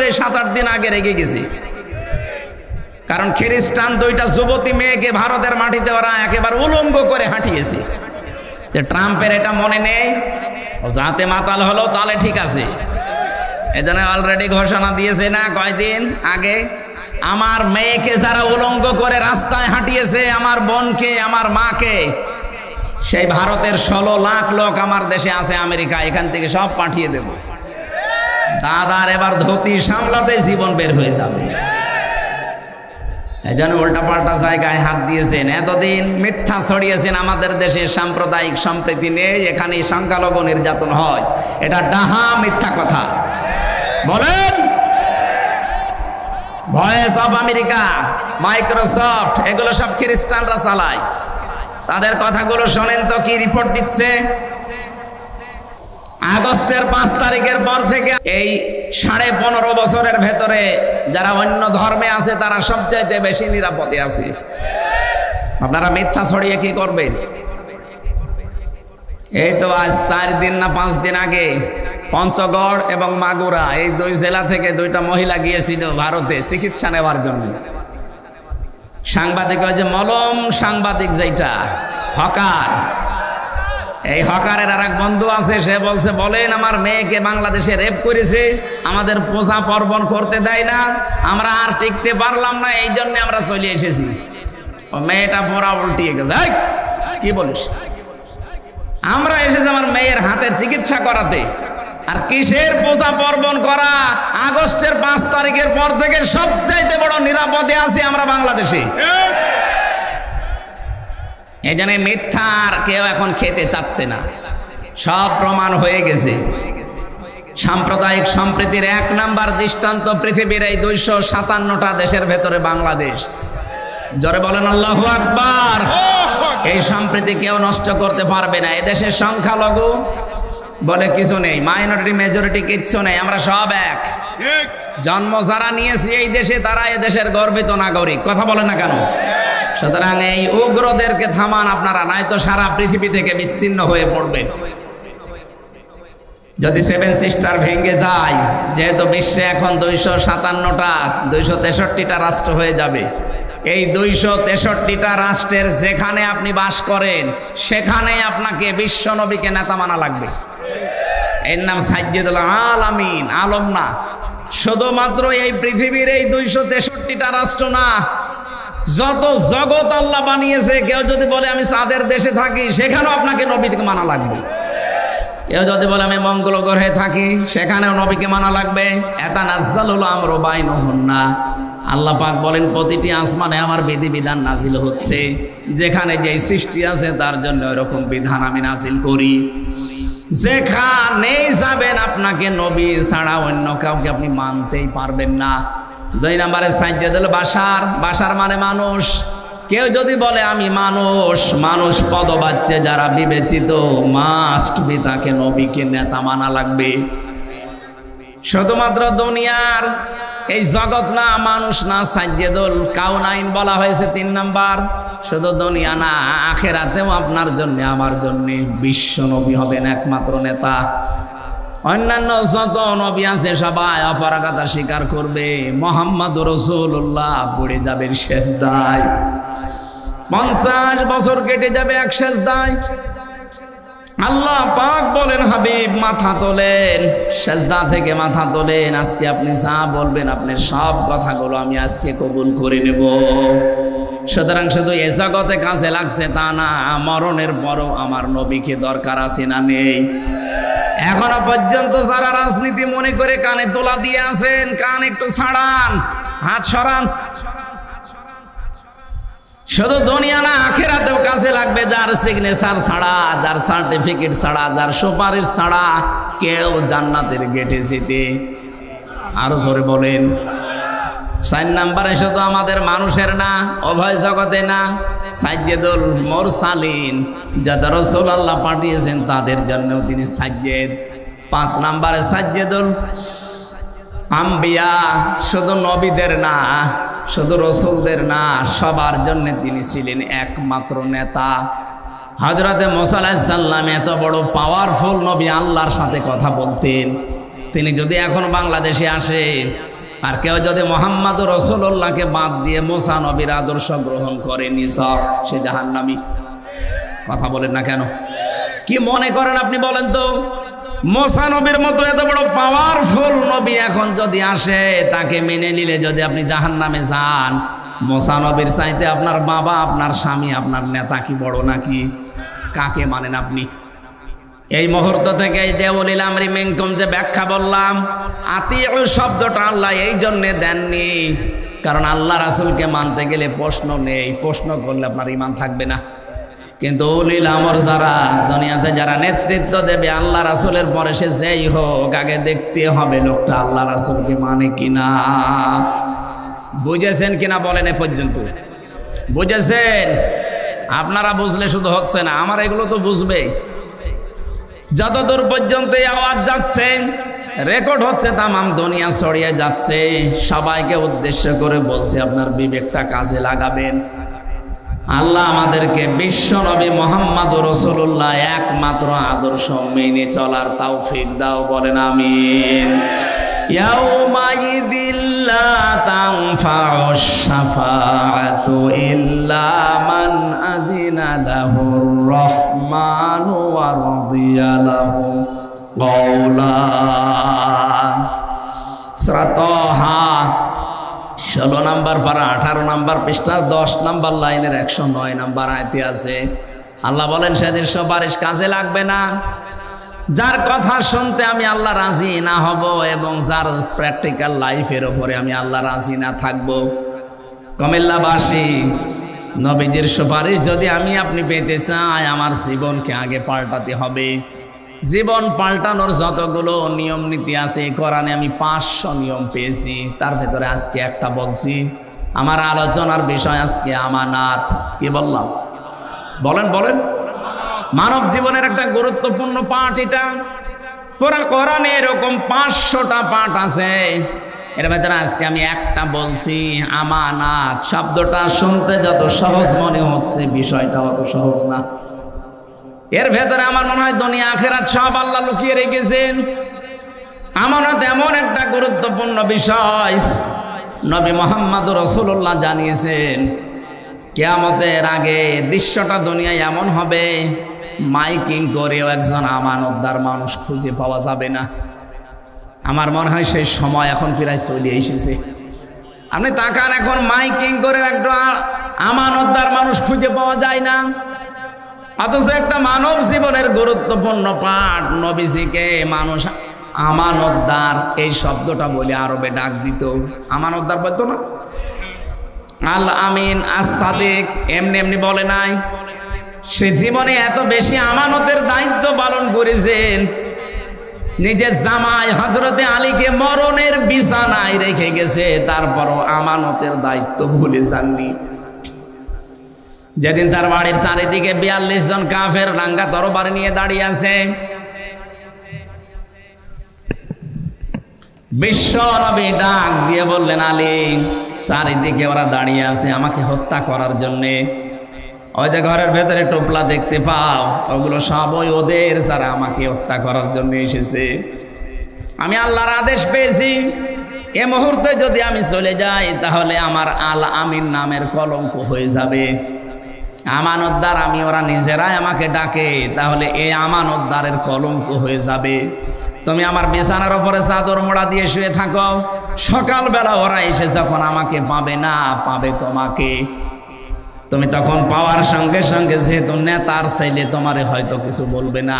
করে 7-8 দিন আগে রেগে গেছি, কারণ খ্রিস্টান 2টা যুবতী মেয়েকে ভারতের মাটিতে ওরা একেবারে উলঙ্গ করে হাঁটিয়েছে। যে ট্রাম্পের এটা মনে নেই, যাতে মাতাল হলো তাহলে ঠিক আছে, এজন্য অলরেডি ঘোষণা দিয়েছে না কয়দিন আগে, আমার মেয়েকে যারা উলঙ্গ করে রাস্তায় হাঁটিয়েছে, আমার বোনকে, আমার মাকে, সেই ভারতের 16 লাখ লোক আমার দেশে আছে আমেরিকা, এখান থেকে সব পাঠিয়ে দেব। দাদার এবার ধুতি সামলাতে জীবন বের হয়ে যাবে। এই জন্য উল্টাপাল্টা জায়গায় হাত দিয়েছেন, এতদিন মিথ্যা ছড়িয়েছেন আমাদের দেশে সাম্প্রদায়িক সম্প্রীতি নেই, এখানে সংখ্যালঘু নির্যাতন হয়, এটা ডাহা মিথ্যা কথা। বলেন ভয়েস অফ আমেরিকা, মাইক্রোসফট, এগুলো সব খ্রিস্টানরা চালায়, তাদের কথাগুলো শোনেন তো কি রিপোর্ট দিচ্ছে। আগস্টের 5 তারিখের পর থেকে এই 15.5 বছরের ভেতরে যারা অন্য ধর্মে আছে তারা সবচাইতে বেশি নিরাপদে আছে। আপনারা মিথ্যা ছড়িয়ে কি করবেন? এই তো আজ 4 দিন না 5 দিন আগে পঞ্চগড় এবং মাগুরা, এই 2 জেলা থেকে 2টা মহিলা গিয়েছিল ভারতে চিকিৎসা নেওয়ার জন্য। সাংবাদিক, ওই যে মলম সাংবাদিক, যেটা হকার, এই হকারের আর এক বন্ধু আছে, সে বলছে, বলেন আমার মেয়েকে বাংলাদেশে রেপ করেছে, আমাদের পূজা পার্বণ করতে দেয় না, আমরা আর টিকতে পারলাম না, এই জন্য আমরা চলে এসেছি। ও মেয়েটা পড়া উল্টিয়ে গেছে, কি বলিস, আমরা এসেছি আমার মেয়ের হাতের চিকিৎসা করাতে, আর কিসের পূজা পার্বণ করা? আগস্টের 5 তারিখের পর থেকে সবচাইতে বড় নিরাপদে আছি আমরা বাংলাদেশে। এই জন্য মিথ্যার কেউ এখন খেতে চাচ্ছে না, সব প্রমাণ হয়ে গেছে। সাম্প্রদায়িক সম্প্রীতির 1 নাম্বার দৃষ্টান্ত পৃথিবীর এই 257টা দেশের ভেতরে বাংলাদেশ। জোরে বলেন আল্লাহু আকবার। এই সম্প্রীতি কেউ নষ্ট করতে পারবে না। এদেশের সংখ্যালঘু বলে কিছু নেই, মাইনরিটি মেজরিটি কিচ্ছু নেই, আমরা সব এক। জন্ম যারা নিয়েছি এই দেশে তারা এদেশের গর্বিত নাগরিক, কথা বলে না কেন? সুতরাং এই উগ্রদেরকে থামান আপনারা, নয়তো সারা পৃথিবী থেকে বিচ্ছিন্ন হয়ে পড়বেন। যদি 7 সিস্টার ভেঙে যায়, যেহেতু বিশ্বে এখন 257টা 263টা রাষ্ট্র হয়ে যাবে, এই 263টা রাষ্ট্রের যেখানে আপনি বাস করেন সেখানে আপনাকে বিশ্ব নবীকে নেতা মানা লাগবে। এর নাম সাইয়্যিদুল আলামিন, আলম না। শুধুমাত্র এই পৃথিবীর এই 263টা রাষ্ট্র না, যত জগৎ আল্লাহ বানিয়েছে, কেউ যদি বলে আমি চাঁদের দেশে থাকি, সেখানেও আপনাকে নবীকে মানা লাগবে। কেউ যদি বলে আমি মঙ্গল গ্রহে থাকি, সেখানেও নবীকে মানা লাগবে। ইয়াতানাজ্জালুল আমরু বাইনাহুন্না, আল্লাহ পাক বলেন প্রতিটি আসমানে আমার বিধিবিধান নাজিল হচ্ছে, যেখানে যেই সৃষ্টি আছে তার জন্য এরকম বিধান আমি নাজিল করি। যেখানেই যাবেন আপনাকে নবী ছাড়া অন্য কাউকে আপনি মানতেই পারবেন না। 2 নম্বরে সাইয়্যিদুল বাশার, বাশার মানে মানুষ। কেউ যদি বলে আমি মানুষ, মানুষ পদবাচ্যে যারা বিবেচিত, মাস্ট বি তাকে নবীকে নেতা মানা লাগবে। শুধুমাত্র দুনিয়ার এই জগৎ না, মানুষ না, সাইয়্যিদুল কাউনাইন বলা হয়েছে 3 নাম্বার। শুধু দুনিয়া না, আখিরাতেও আপনার জন্য আমার জন্য বিশ্ব নবী হবেন একমাত্র নেতা। অন্যান্য যত নবী আছে সবাই অপারগতা স্বীকার করবে, মুহাম্মদুর রাসূলুল্লাহ পড়ে যাবেন সেজদায়। 50 বছর কেটে যাবে এক সেজদায়। আল্লাহ পাক বলেন হাবিব মাথা তোলেন, সেজদা থেকে মাথা তোলেন, আজকে আপনি যা বলবেন আপনার সব কথাগুলো আমি আজকে কবুল করে নেব। সুতরাং শুধু এ জগতে কাজে লাগছে তা না, মরণের পরও আমার নবীকে দরকার আছে না নেই? এখনো পর্যন্ত যারা রাজনীতি মনে করে কানে তোলা দিয়ে আছেন, কান একটু ছাড়ান, হাত সরান। শুধু দুনিয়া না, আখিরাতেও কাজে লাগবে। যার সিগনেচার ছাড়া, যার সার্টিফিকেট ছাড়া, যার সুপারিশ ছাড়া কেউ জান্নাতের গেটে যেতে, আরো জোরে বলেন। 4 নাম্বারে শুধু আমাদের মানুষের না, উভয় জগতে না, সাইয়্যিদুল মুরসালিন, যাদের রাসূল আল্লাহ পাঠিয়েছেন তাদের জন্যও তিনি সাইয়্যিদ। 5 নাম্বারে সাইয়্যিদুল আম্বিয়া, শুধু নবীদের না, শুধু রসুলদের না, সবার জন্য তিনি ছিলেন একমাত্র নেতা। হযরতে মুসা আলাইহিস সালাম এত বড় পাওয়ারফুল নবী, আল্লাহর সাথে কথা বলতেন। তিনি যদি এখন বাংলাদেশে আসে, আর কেউ যদি মুহাম্মদ রাসূলুল্লাহকে বাদ দিয়ে মুসা নবীর আদর্শ গ্রহণ করে নিছক সে জাহান্নামী। কথা বলেন না কেন? কি মনে করেন আপনি বলেন তো? মুসা নবীর মতো এত বড় পাওয়ারফুল নবী এখন যদি আসে, তাকে মেনে নিলে যদি আপনি জাহান্নামে যান, মুসা নবীর চাইতে আপনার বাবা, আপনার স্বামী, আপনার নেতা কি বড় নাকি? কাকে মানেন আপনি? এই মুহূর্ত থেকে এই যে উলিল আমরি মিনকুম যে ব্যাখ্যা বললাম, আতিউ শব্দটা আল্লাহ এই জন্যে দেননি কারণ আল্লাহ রাসূলকে মানতে গেলে প্রশ্ন নেই, প্রশ্ন করলে আপনার ঈমান থাকবে না। কিন্তু উলিল আমর যারা দুনিয়াতে যারা নেতৃত্ব দেবে আল্লাহ রাসূলের পরে সে যেই হোক, আগে দেখতে হবে লোকটা আল্লাহ রাসূলকে মানে কিনা। বুঝেছেন কিনা বলেন? এ পর্যন্ত বুঝেছেন? আপনারা বুঝলে শুধু হচ্ছে না, আমার এগুলো তো বুঝবে। যতদূর পর্যন্ত এই আওয়াজ যাচ্ছে, রেকর্ড হচ্ছে, তামাম দুনিয়া ছড়িয়ে যাচ্ছে, সবাইকে উদ্দেশ্য করে বলছে আপনার বিবেকটা কাজে লাগাবেন। আল্লাহ আমাদেরকে বিশ্ব নবী মুহাম্মদুর রাসূলুল্লাহ একমাত্র আদর্শ মেনে চলার তৌফিক দাও, বলেন আমিন। ইয়াউমাইযিল লা তানফাউশ শাফাআতু ইল্লা মান আযিনা লাহুর রাহমানু ওয়া রাদিয়া লাহু কওলা। সূরা তাহা 16 নম্বর পারা 18 নম্বর পৃষ্ঠা 10 নম্বর লাইনের 109 নম্বর আয়াতে আছে। আল্লাহ বলেন সেদিন সুপারিশ কাজে লাগবে না, যার কথা শুনতে আমি আল্লাহ রাজি না হব এবং যার প্র্যাকটিক্যাল লাইফের উপরে আমি আল্লাহ রাজি না থাকব। কুমিল্লাবাসী, নবীজির সুপারিশ যদি আমি আপনি পেতে চাই, আমার জীবনকে আগে পাল্টাতে হবে। জীবন পাল্টানোর যতগুলো নিয়ম নীতি আছে কোরআনে আমি 500 নিয়ম পেয়েছি, তার ভেতরে আজকে একটা বলছি। আমার আলোচনার বিষয় আজকে আমানাত। কি বললাম? বলেন বলেন। মানব জীবনের একটা গুরুত্বপূর্ণ পাঠ এটা। পুরা কোরআনে এরকম 500টা পাঠ আছে, এর ভেতরে আজকে আমি একটা বলছি, আমানাত। শব্দটা শুনতে যত সহজ মনে হচ্ছে, বিষয়টা অত সহজ না। এর ভেতরে আমার মনে হয় দুনিয়া আখিরাত সব আল্লাহ লুকিয়ে রেখেছেন। আমানত এমন একটা গুরুত্বপূর্ণ বিষয়, নবী মুহাম্মদ রাসূলুল্লাহ জানিয়েছেন কিয়ামতের আগে দৃশ্যটা দুনিয়ায় এমন হবে, মাইকিং করেও একজন আমানতদার মানুষ খুঁজে পাওয়া যাবে না। আমার মনে হয় সেই সময় এখন প্রায় চলে এসেছে। আপনি তাকান, এখন মাইকিং করে একটা আমানতদার মানুষ খুঁজে পাওয়া যায় না। অথচ একটা মানব জীবনের গুরুত্বপূর্ণ পাঠ, নবীজিকে মানুষ আমানতদার এই শব্দটা বলে আরবে ডাক দিত। আমানতদার বলতো না, আল আমিন, আস সাদিক, এমনি এমনি বলে নাই। সে জীবনে এত বেশি আমানতের দায়িত্ব পালন করেছেন, নিজের জামাই হযরতে আলীকে মরণের বিছানায় রেখে গেছে, তারপরও আমানতের দায়িত্ব ভুলে যাননি। যেদিন তার বাড়ির চারিদিকে 42 জন কাফের রাঙ্গা তরবারি নিয়ে দাঁড়িয়ে আছে, বিশ্ব নবী ডাক দিয়ে বললেন, আলী, চারিদিকে ওরা দাঁড়িয়ে আছে আমাকে হত্যা করার জন্যে। ওই যে ঘরের ভেতরে টোপলা দেখতে পাও, ওগুলো সব ওই ওদের যারা আমাকে হত্যা করার জন্য এসেছে। আমি আল্লাহর আদেশ পেয়েছি, এ মুহূর্তে যদি আমি চলে যাই তাহলে আমার আল আমিন নামের কলঙ্ক হয়ে যাবে। আমানতদার আমি, ওরা নিজেরাই আমাকে ডাকে, তাহলে এই আমানতদারের কলঙ্ক হয়ে যাবে। তুমি আমার বিছানার উপরে চাদর মোড়া দিয়ে শুয়ে থাকো, সকালবেলা ওরা এসে যখন আমাকে পাবে না, পাবে তোমাকে। তুমি তখন পাওয়ার সঙ্গে সঙ্গে, যেহেতু নেতার ছেলে, তোমারে হয়তো কিছু বলবে না।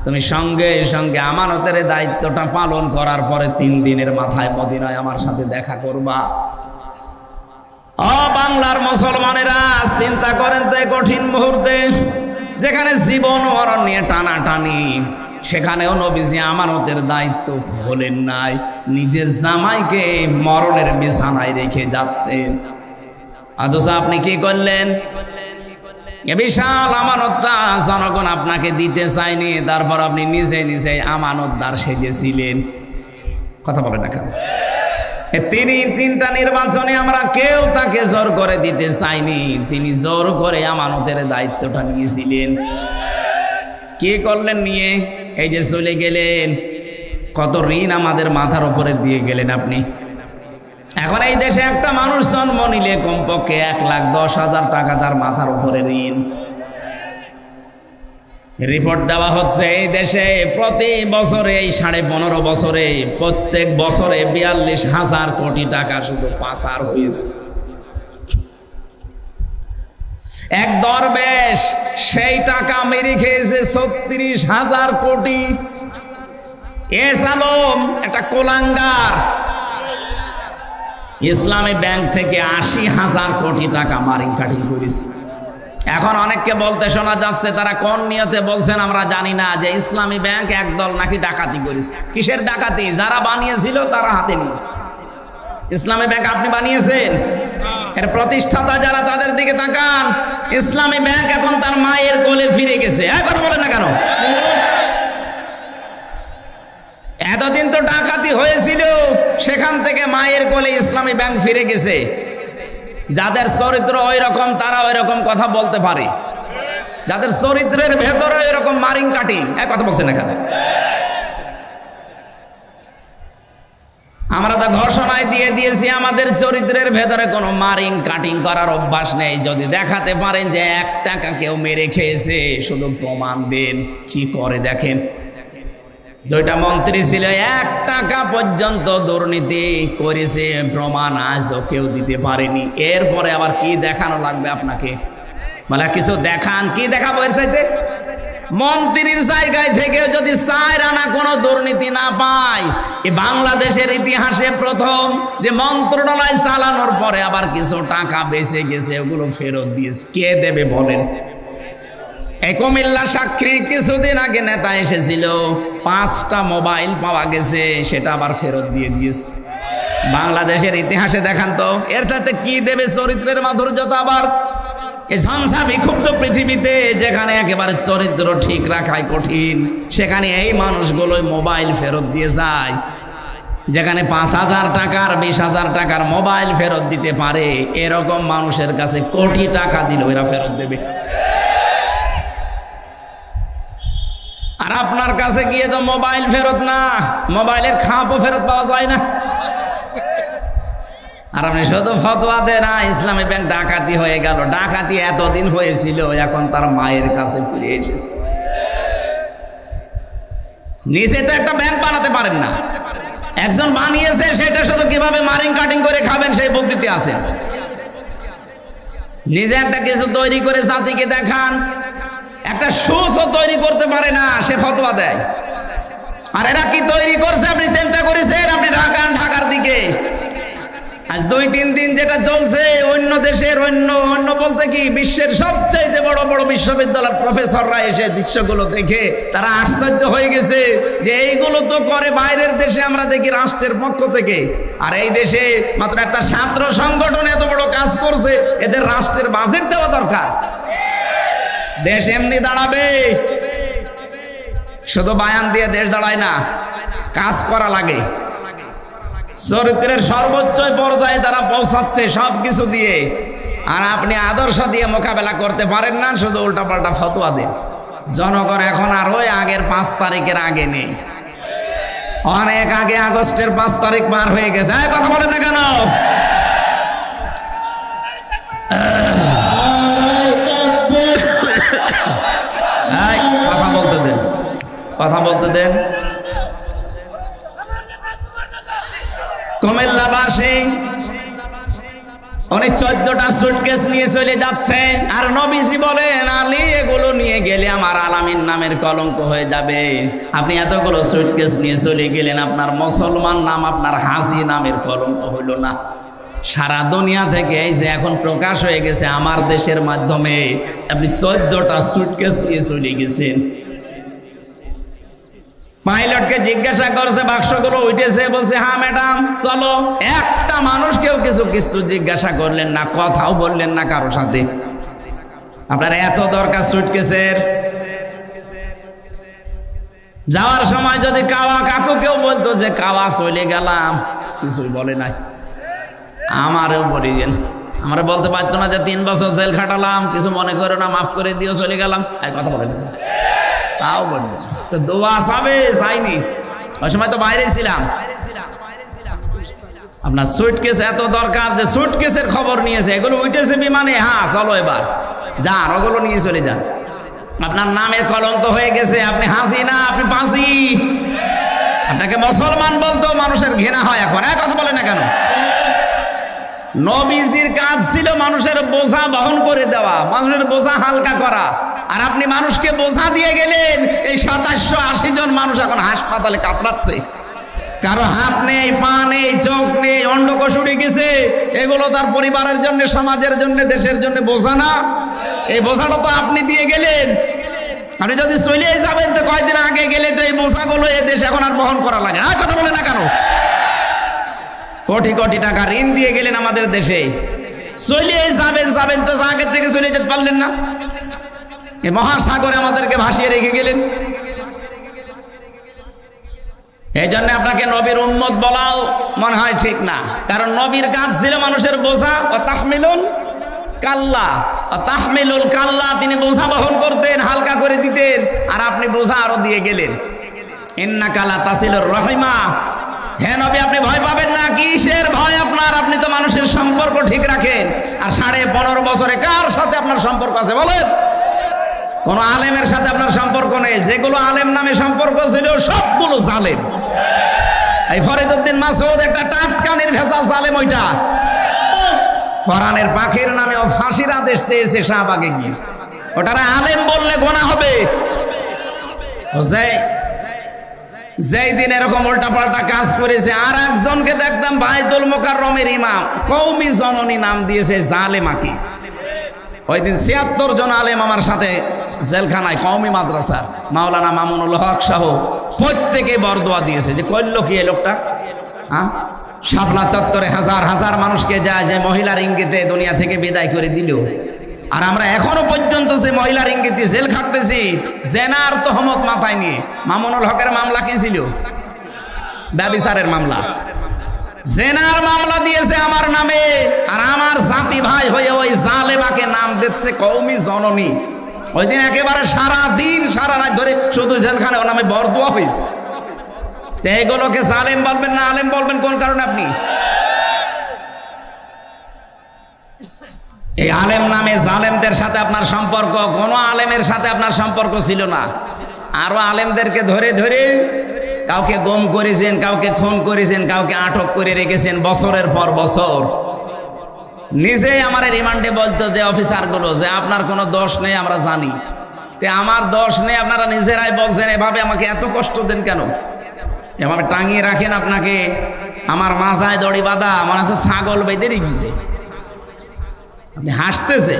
তুমি সঙ্গে সঙ্গে আমানতের দায়িত্বটা পালন করার পরে 3 দিনের মাথায় মদিনায় আমার সাথে দেখা করবা। ও বাংলার মুসলমানেরা, চিন্তা করেন তো, কঠিন মুহূর্তে যেখানে জীবন মরণ নিয়ে টানাটানি, সেখানেও নবীজি আমানতের দায়িত্ব বলেন নাই, নিজের জামাইকে মরণের বিছানায় রেখে যাচ্ছেন। অথচ আপনি কি করলেন? এ বিশাল আমানতটা জনগণ আপনাকে দিতে চায়নি, তারপর আপনি নিজে নিজে আমানতদার সেজেছিলেন। কথা বলেন না কেন? তিনি 3টা নির্বাচনে আমরা কেউ তাকে জোর করে দিতে চাইনি, তিনি জোর করে আমানতের দায়িত্বটা নিয়েছিলেন। কি করলেন নিয়ে? এই যে চলে গেলেন, কত ঋণ আমাদের মাথার উপরে দিয়ে গেলেন আপনি। এখন এই দেশে একটা মানুষ জন্ম নিলে কমপক্ষে 1,10,000 টাকা তার মাথার উপরে ঋণ। রিপোর্ট দেওয়া হচ্ছে এই দেশে প্রতি বছরে এই 15.5 বছরে প্রত্যেক বছরে 42,000 কোটি টাকা শুধু পাচার হয়েছে। এক দরবেশ সেই টাকা মেরে খেয়েছে 36,000 কোটি। এস আলম একটা কোলাঙ্গার ইসলামী ব্যাংক থেকে 80,000 কোটি টাকা মারিং কাটিং করেছে। এখন অনেককে বলতে শোনা যাচ্ছে, তারা কোন নিয়তে বলছেন আমরা জানি না, যে ইসলামী ব্যাংক একদল নাকি ডাকাতি করেছে। কিসের ডাকাতি? যারা বানিয়েছিল তারা হাতে নিয়েছে। ইসলামী ব্যাংক আপনি বানিয়েছেন? এর প্রতিষ্ঠাতা যারা, তাদের দিকে তাকান। ইসলামী ব্যাংক এখন তার মায়ের কোলে ফিরে গেছে। কথা বলেন না কেন? এতদিন তো ডাকাতি হয়েছিল, সেখান থেকে মায়ের কোলে ইসলামী ব্যাংক ফিরে গেছে। যাদের চরিত্র ওই রকম তারা ওই রকম কথা বলতে পারে, যাদের চরিত্রের ভেতরে ওই রকম মারিং কাটিং। কথা বলছেন না কেন? আমরা তো ঘোষণায় দিয়ে দিয়েছি আমাদের চরিত্রের ভেতরে কোনো মারিং কাটিং করার অভ্যাস নেই। যদি দেখাতে পারেন যে 1 টাকা কেউ মেরে খেয়েছে, শুধু প্রমাণ দেন। কি করে দেখেন। 2টা মন্ত্রী ছিল, 1 টাকা পর্যন্ত দুর্নীতি করেছে, প্রমাণ আজও কেউ দিতে পারেনি। এরপরে আবার কি দেখানো লাগবে আপনাকে? বলে কিছু দেখান। কি দেখাবো এর চাইতে? মন্ত্রীর জায়গায় থেকে যদি 4 আনা কোনো দুর্নীতি না পায়, এই বাংলাদেশের ইতিহাসে প্রথম যে মন্ত্রণালয় চালানোর পরে আবার কিছু টাকা বেঁচে গেছে, ওগুলো ফেরত দিয়েছে। কে দেবে বলেন? এই কুমিল্লা সাক্ষী কিছুদিন আগে নেতা এসেছিল, 5টা মোবাইল পাওয়া গেছে, সেটা আবার ফেরত দিয়ে দিয়েছে। বাংলাদেশের ইতিহাসে দেখান তো এর চাইতে কি দেবে চরিত্রের মাধুর্যতা? আবার এই ঝঞ্ঝা বিক্ষুব্ধ পৃথিবীতে, যেখানে একেবারে চরিত্র ঠিক রাখাই কঠিন, সেখানে এই মানুষগুলোই মোবাইল ফেরত দিয়ে যায়। যেখানে 5,000 টাকার 20,000 টাকার মোবাইল ফেরত দিতে পারে, এরকম মানুষের কাছে কোটি টাকা দিল এরা ফেরত দেবে। আর আপনার কাছে গিয়ে তো মোবাইল ফেরত না, মোবাইলের খাপও ফেরত পাওয়া যায় না। আর আপনি শুধু ফতোয়া দেন, ইসলামী ব্যাংক ডাকাতি হয়ে গেল। ডাকাতি এতদিন হয়েছিল, এখন তার মায়ের কাছে ফিরে এসেছে। নিজে তো একটা ব্যাংক বানাতে পারেন না, একজন বানিয়েছে, সেটা শুধু কিভাবে মারিং কাটিং করে খাবেন সেই পদ্ধতি আছে। নিজে একটা কিছু তৈরি করে জাতিকে দেখান। একটা সুসও তৈরি করতে পারে না, সে ফতোয়া দেয়। আর এরা কি তৈরি করছে আপনি চিন্তা করেছেন? আপনি ঢাকার দিকে আজ 2-3 দিন যেটা চলছে, অন্য দেশের অন্য বলতে কি বিশ্বের সবচাইতে বড় বড় বিশ্ববিদ্যালয়ের প্রফেসররা এসে দৃশ্যগুলো দেখে তারা আশ্চর্য হয়ে গেছে যে এইগুলো তো করে বাইরের দেশে, আমরা দেখি রাষ্ট্রের পক্ষ থেকে। আর এই দেশে মাত্র একটা ছাত্র সংগঠন এত বড় কাজ করছে, এদের রাষ্ট্রের বাজেট দেওয়া দরকার। দেশ এমনি দাঁড়াবে, শুধু বায়ান দিয়ে দেশ দাঁড়ায় না, কাজ করা লাগে। চরিত্রের সর্বোচ্চ পর্যায়ে তারা পৌঁছাচ্ছে সবকিছু দিয়ে। আর আপনি আদর্শ দিয়ে মোকাবেলা করতে পারেন না, শুধু উল্টাপাল্টা ফতোয়া দেন। জনগণ এখন আর ওই আগের 5 তারিখের আগে নেই, অনেক আগে আগস্টের 5 তারিখ পার হয়ে গেছে। কথা বলেন না কেন? কথা বলতে দেন, কথা বলতে দেন। কুমিল্লাবাসী উনি 14টা সুটকেস নিয়ে চলে যাচ্ছে, আর নবীজি বলেন, আলী এগুলো নিয়ে গেলে আমার আলামিন নামের কলঙ্ক হয়ে যাবে। আপনি এতগুলো সুটকেস নিয়ে চলে গেলেন, আপনার মুসলমান নাম, আপনার হাজি নামের কলঙ্ক হইল না। সারা দুনিয়া থেকে এই যে এখন প্রকাশ হয়ে গেছে আমার দেশের মাধ্যমে, আপনি 14টা সুটকেস নিয়ে চলে গেছেন। পাইলটকে জিজ্ঞাসা করছে, বাক্সগুলো উঠেছে? বলছে হ্যাঁ ম্যাডাম, চলো। একটা মানুষকেও কিছু জিজ্ঞাসা করলেন না, কথাও বললেন না কারোর সাথে। আপনার এত দরকার সুটকেসের? যাওয়ার সময় যদি কাকু কেউ বলতো যে কাওয়া চলে গেলাম, কিছুই বলে নাই। আমারও বলিছেন, আমরা বলতে পারতো না যে 3 বছর জেল খাটালাম, কিছু মনে করো না, মাফ করে দিও, চলে গেলাম। কথা বলে না, তাও বলবো দোয়া চাবে, চাইনি। ওই সময় তো বাইরে ছিলাম। আপনার সুটকেস এত দরকার যে সুটকেসের খবর নিয়েছে, এগুলো উঠেছে বিমানে, হ্যাঁ চলো এবার যান, ওগুলো নিয়ে চলে যান। আপনার নামে কলঙ্ক হয়ে গেছে, আপনি হাসি না, আপনি পাঁচি। আপনাকে মুসলমান বলতো মানুষের ঘৃণা হয় এখন, কথা বলে না কেন? নবীজির কাজ ছিল মানুষের বোঝা বহন করে দেওয়া, মানুষের বোঝা হালকা করা, আর আপনি মানুষকে বোঝা দিয়ে গেলেন। এই 2780 জন মানুষ এখন হাসপাতালে কাতরাচ্ছে, কারো হাত নেই, পা নেই, চোখ নেই, অন্ডকোষ উড়ে গেছে। এগুলো তার পরিবারের জন্য, সমাজের জন্য, দেশের জন্য বোঝা না? এই বোঝাটা তো আপনি দিয়ে গেলেন। আপনি যদি চলে যাবেন তো কয়েকদিন আগে গেলে তো এই বোঝাগুলো এ দেশ এখন আর বহন করা লাগে না, কথা বলে না কেন? কোটি কোটি টাকা ঋণ দিয়ে গেলেন আমাদের দেশে, চলে যাবেন তো আগের থেকে চলে যেতে পারলেন না? এই মহাসাগরে আমাদেরকে ভাসিয়ে রেখে গেলেন। এই জন্য আপনাকে নবীর উম্মত বলাও মনে হয় ঠিক না, কারণ নবীর কাজ ছিল মানুষের বোঝা। ও তাহমিলুল কাল্লা, ও তাহমিলুল কাল্লা, তিনি বোঝা বহন করতেন, হালকা করে দিতেন, আর আপনি বোঝা আরো দিয়ে গেলেন। ইন্নাকা লা তাসিলুর রহিমা, হে নবী আপনি ভয় পাবেন না। কিসের ভয় আপনার? আপনি তো মানুষের সম্পর্ক ঠিক রাখেন। আর 15.5 বছরে কার সাথে আপনার সম্পর্ক আছে বলেন? কোন আলেমের সাথে আপনার সম্পর্ক নেই। যেগুলো আলেম নামে সম্পর্ক ছিল সবগুলো জালেম। এই ফরিদউদ্দিন মাসউদ একটা টাটকা নির্ভেজাল জালেম। ওইটা কোরআনের পাখির নামে ও ফাঁসির আদেশ চেয়েছে শাহবাগে গিয়ে, ওটারে আলেম বললে গোনা হবে। যেই দিন এরকম উল্টাপাল্টা কাজ করেছে, আর একজনকে দেখতাম বাইতুল মোকাররমের ইমাম, কওমি জননী নাম দিয়েছে জালেমাকে। ওই দিন 76 জন আলেম আমার সাথে জেলখানায়, কওমি মাদ্রাসা, মাওলানা মামুনুল হক সহ প্রত্যেকে বরদোয়া দিয়েছে যে করল কি এই লোকটা। হ্যাঁ, শাপলা চত্বরে হাজার হাজার মানুষকে যায় যে মহিলার ইঙ্গিতে দুনিয়া থেকে বিদায় করে দিল, আর আমরা এখনো পর্যন্ত যে মহিলার ইঙ্গিতে জেল খাটতেছি জেনার তহমত মাথায় নিয়ে। মামুনুল হকের মামলা কি ছিল? ব্যভিচারের মামলা। জেনার মামলা দিয়েছে আমার নামে, আর আমার জাতি ভাই হয়ে ওই জালেমাকে নাম দিচ্ছে কওমি জননী। ওই দিন একেবারে সারা দিন সারা রাত ধরে শুধু জেলখানে ওর নামে বরদোয়া হয়েছে। এইগুলোকে জালেম বলবেন না আলেম বলবেন কোন কারণে আপনি? এই আলেম নামে জালেমদের সাথে আপনার সম্পর্ক, কোনো আলেমের সাথে আপনার সম্পর্ক ছিল না। আরো আলেমদেরকে ধরে ধরে কাউকে গুম করেছেন, কাউকে খুন করেছেন, কাউকে আটক করে রেখেছেন বছরের পর বছর। নিজেই আমার রিমান্ডে বলতো যে অফিসারগুলো যে আপনার কোনো দোষ নেই, আমরা জানি, তে আমার দোষ নেই, আপনারা নিজেরাই বলছেন, এভাবে আমাকে এত কষ্ট দেন কেন? এভাবে টাঙিয়ে রাখেন আপনাকে, আমার মাজায় দড়ি বাঁধা, মনে হচ্ছে ছাগল বেঁধে রেখেছে। আপনি হাসতেছে,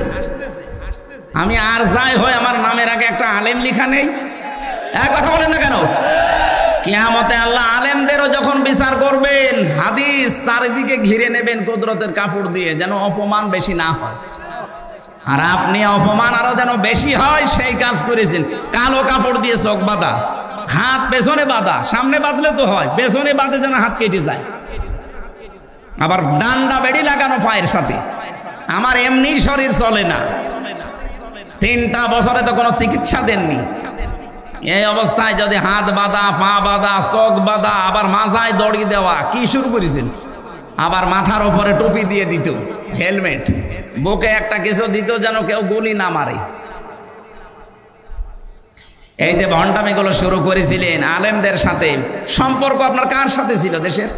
আমি আর যাই হয় আমার নামের আগে একটা আলেম লিখা নেই। এক কথা বলেন না কেন? কিয়ামতে আল্লাহ আলেমদেরও যখন বিচার করবেন, হাদিস চারিদিকে ঘিরে নেবেন কুদরতের কাপড় দিয়ে, যেন অপমান বেশি না হয়। আর আপনি অপমান আরো যেন বেশি হয় সেই কাজ করেছেন। কালো কাপড় দিয়ে চোখ বাঁধা, হাত পেছনে বাঁধা, সামনে বাঁধলে তো হয়, পেছনে বাঁধে যেন হাত কেটে যায়। আবার ডান্ডা বেড়ি লাগানো পায়ের সাথে। আমার এমনি শরীর চলে না, 3টা বছরে তো কোনো চিকিৎসা দেননি। এই অবস্থায় যদি হাত বাঁধা, পা বাঁধা, চোখ বাঁধা, আবার মাথায় দড়ি দেওয়া, কি শুরু করেছেন? আবার মাথার উপরে টুপি দিয়ে দিত, হেলমেট, বুকে একটা কিছু দিত যেন কেউ গুলি না মারে। এই যে ভণ্ডামিগুলো শুরু করেছিলেন আলেমদের সাথে, সম্পর্ক আপনার কার সাথে ছিল? দেশের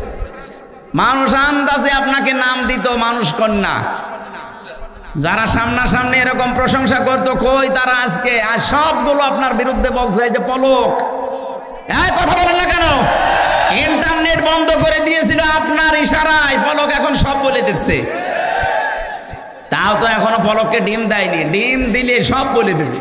মানুষ আন্দাজে আপনাকে নাম দিত মানুষ কন্যা। যারা সামনাসামনি এরকম প্রশংসা করতো, কই তারা আজকে? আর সবগুলো আপনার বিরুদ্ধে বলছে যে পলক। কথা বলেন না কেন? ইন্টারনেট বন্ধ করে দিয়েছিল আপনার ইশারায়, পলক এখন সব বলে দিচ্ছে। তাও তো এখনো পলককে ডিম দেয়নি, ডিম দিলে সব বলে দেবে।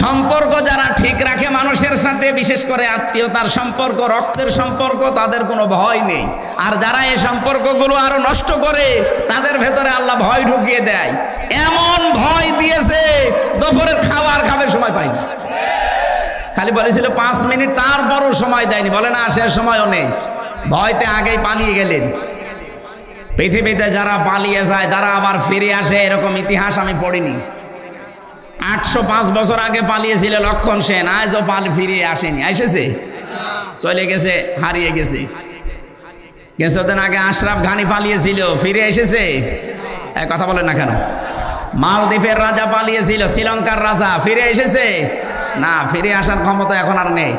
সম্পর্ক যারা ঠিক রাখে মানুষের সাথে, বিশেষ করে আত্মীয়তার সম্পর্ক, রক্তের সম্পর্ক, তাদের কোনো ভয় নেই। আর যারা এই সম্পর্কগুলো আরো নষ্ট করে, তাদের ভেতরে আল্লাহ ভয় ঢুকিয়ে দেয়। এমন ভয় দিয়েছে দুপুরের খাবার খাবে সময় পায়নি, খালি বলেছিল 5 মিনিট, তারপরও সময় দেয়নি। বলে না শেষ সময়ও নেই, ভয়তে আগেই পালিয়ে গেলেন। পৃথিবীতে যারা পালিয়ে যায় তারা আবার ফিরে আসে, এরকম ইতিহাস আমি পড়িনি। 805 বছর আগে পালিয়েছিল লক্ষণ সেন, আজও ফিরে আসেনি। এসেছে চলে গেছে, হারিয়ে গেছে। কিছুদিন আগে আশরাফ ঘানি পালিয়েছিল, ফিরে এসেছে? কথা বলেন না কেন? মালদ্বীপের রাজা পালিয়েছিল, শ্রীলঙ্কার রাজা ফিরে এসেছে? না, ফিরে আসার ক্ষমতা এখন আর নেই।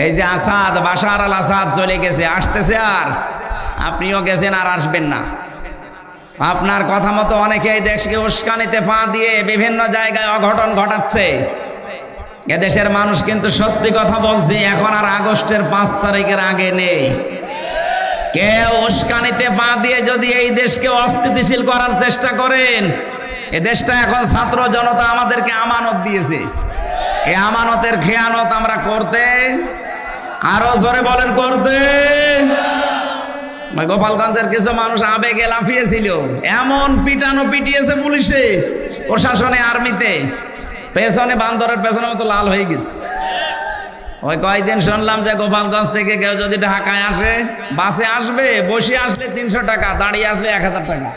এই যে আসাদ, বাশার আল আসাদ চলে গেছে, আসতেছে আর, আপনিও গেছেন আর আসবেন না। আপনার কথা মতো অনেকে এই দেশকে উস্কানিতে পা দিয়ে বিভিন্ন জায়গায় অঘটন ঘটাচ্ছে। এদেশের মানুষ কিন্তু সত্যি কথা বলছি, এখন আর আগস্টের 5 তারিখের আগে নেই। কেউ উস্কানিতে পা দিয়ে যদি এই দেশকে অস্থিতিশীল করার চেষ্টা করেন, এ দেশটা এখন ছাত্র জনতা আমাদেরকে আমানত দিয়েছে, এই আমানতের খেয়ানত আমরা করতে, আরো জোরে বলেন করতে। গোপালগঞ্জের কিছু মানুষ আবেগে লাফিয়েছিল, এমন পিটানো পিটিয়েছে পুলিশে, প্রশাসনে, আর্মিতে, পেছনে বান্দরের পেছনের মতো লাল হয়ে গেছে। ওই কয়েকদিন শুনলাম যে গোপালগঞ্জ থেকে কেউ যদি ঢাকায় আসে, বাসে আসবে, বসে আসলে 300 টাকা, দাঁড়িয়ে আসলে 1000 টাকা।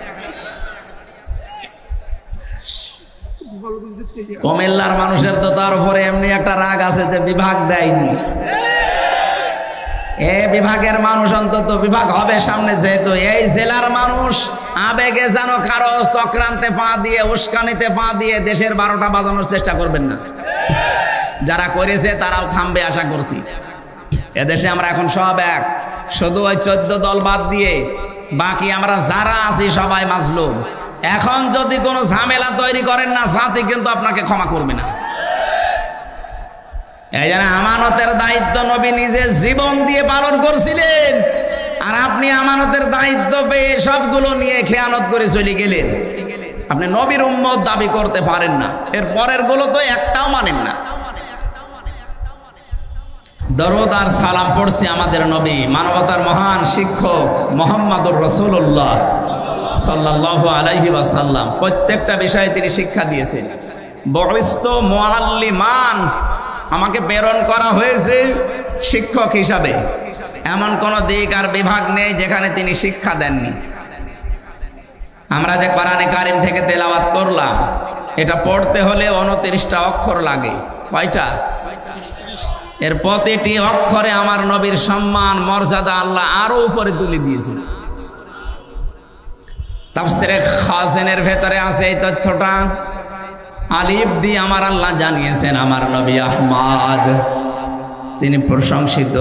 কুমিল্লার মানুষের তো তার উপরে এমনি একটা রাগ আছে যে বিভাগ দেয়নি। এ বিভাগের মানুষ অন্তত বিভাগ হবে সামনে, যেহেতু এই জেলার মানুষ আবেগে যেন কারো চক্রান্তে পা দিয়ে, উস্কানিতে পা দিয়ে দেশের 12টা বাজানোর চেষ্টা করবেন না। যারা করেছে তারাও থামবে আশা করছি। এদেশে আমরা এখন সব এক, শুধু ওই 14 দল বাদ দিয়ে বাকি আমরা যারা আছি সবাই মাজলুম। এখন যদি কোনো ঝামেলা তৈরি করেন না, জাতি কিন্তু আপনাকে ক্ষমা করবে না। এই জন্য আমানতের দায়িত্ব নবী নিজে জীবন দিয়ে পালন করছিলেন, আর আপনি আমানতের দায়িত্ব পেয়ে সবগুলো নিয়ে খেয়ানত করে চলে গেলেন। আপনি নবীর উম্মত দাবি করতে পারেন না, এর পরের গুলো তো একটাও মানেন না। দরুদ আর সালাম পড়ছি আমাদের নবী, মানবতার মহান শিক্ষক মুহাম্মদুর রাসূলুল্লাহ সাল্লাল্লাহু আলাইহি ওয়াসাল্লাম। প্রত্যেকটা বিষয়ে তিনি শিক্ষা দিয়েছেন। বুইস্তু মুআল্লিমান, আমাকে প্রেরণ করা হয়েছে শিক্ষক হিসাবে। এমন কোন দিক আর বিভাগ নেই যেখানে তিনি শিক্ষা দেননি। আমরা যে কোরআনে কারিম থেকে তেলাওয়াত করলাম, এটা পড়তে হলে 29টা অক্ষর লাগে। কয়টা? এর প্রতিটি অক্ষরে আমার নবীর সম্মান, মর্যাদা আল্লাহ আরো উপরে তুলে দিয়েছেন। তাফসীরে খাজিনের ভেতরে আছে এই তথ্যটা। আলিফ দিয়ে আমার আল্লাহ জানিয়েছেন আমার নবী আহমদ, তিনি প্রশংসিত।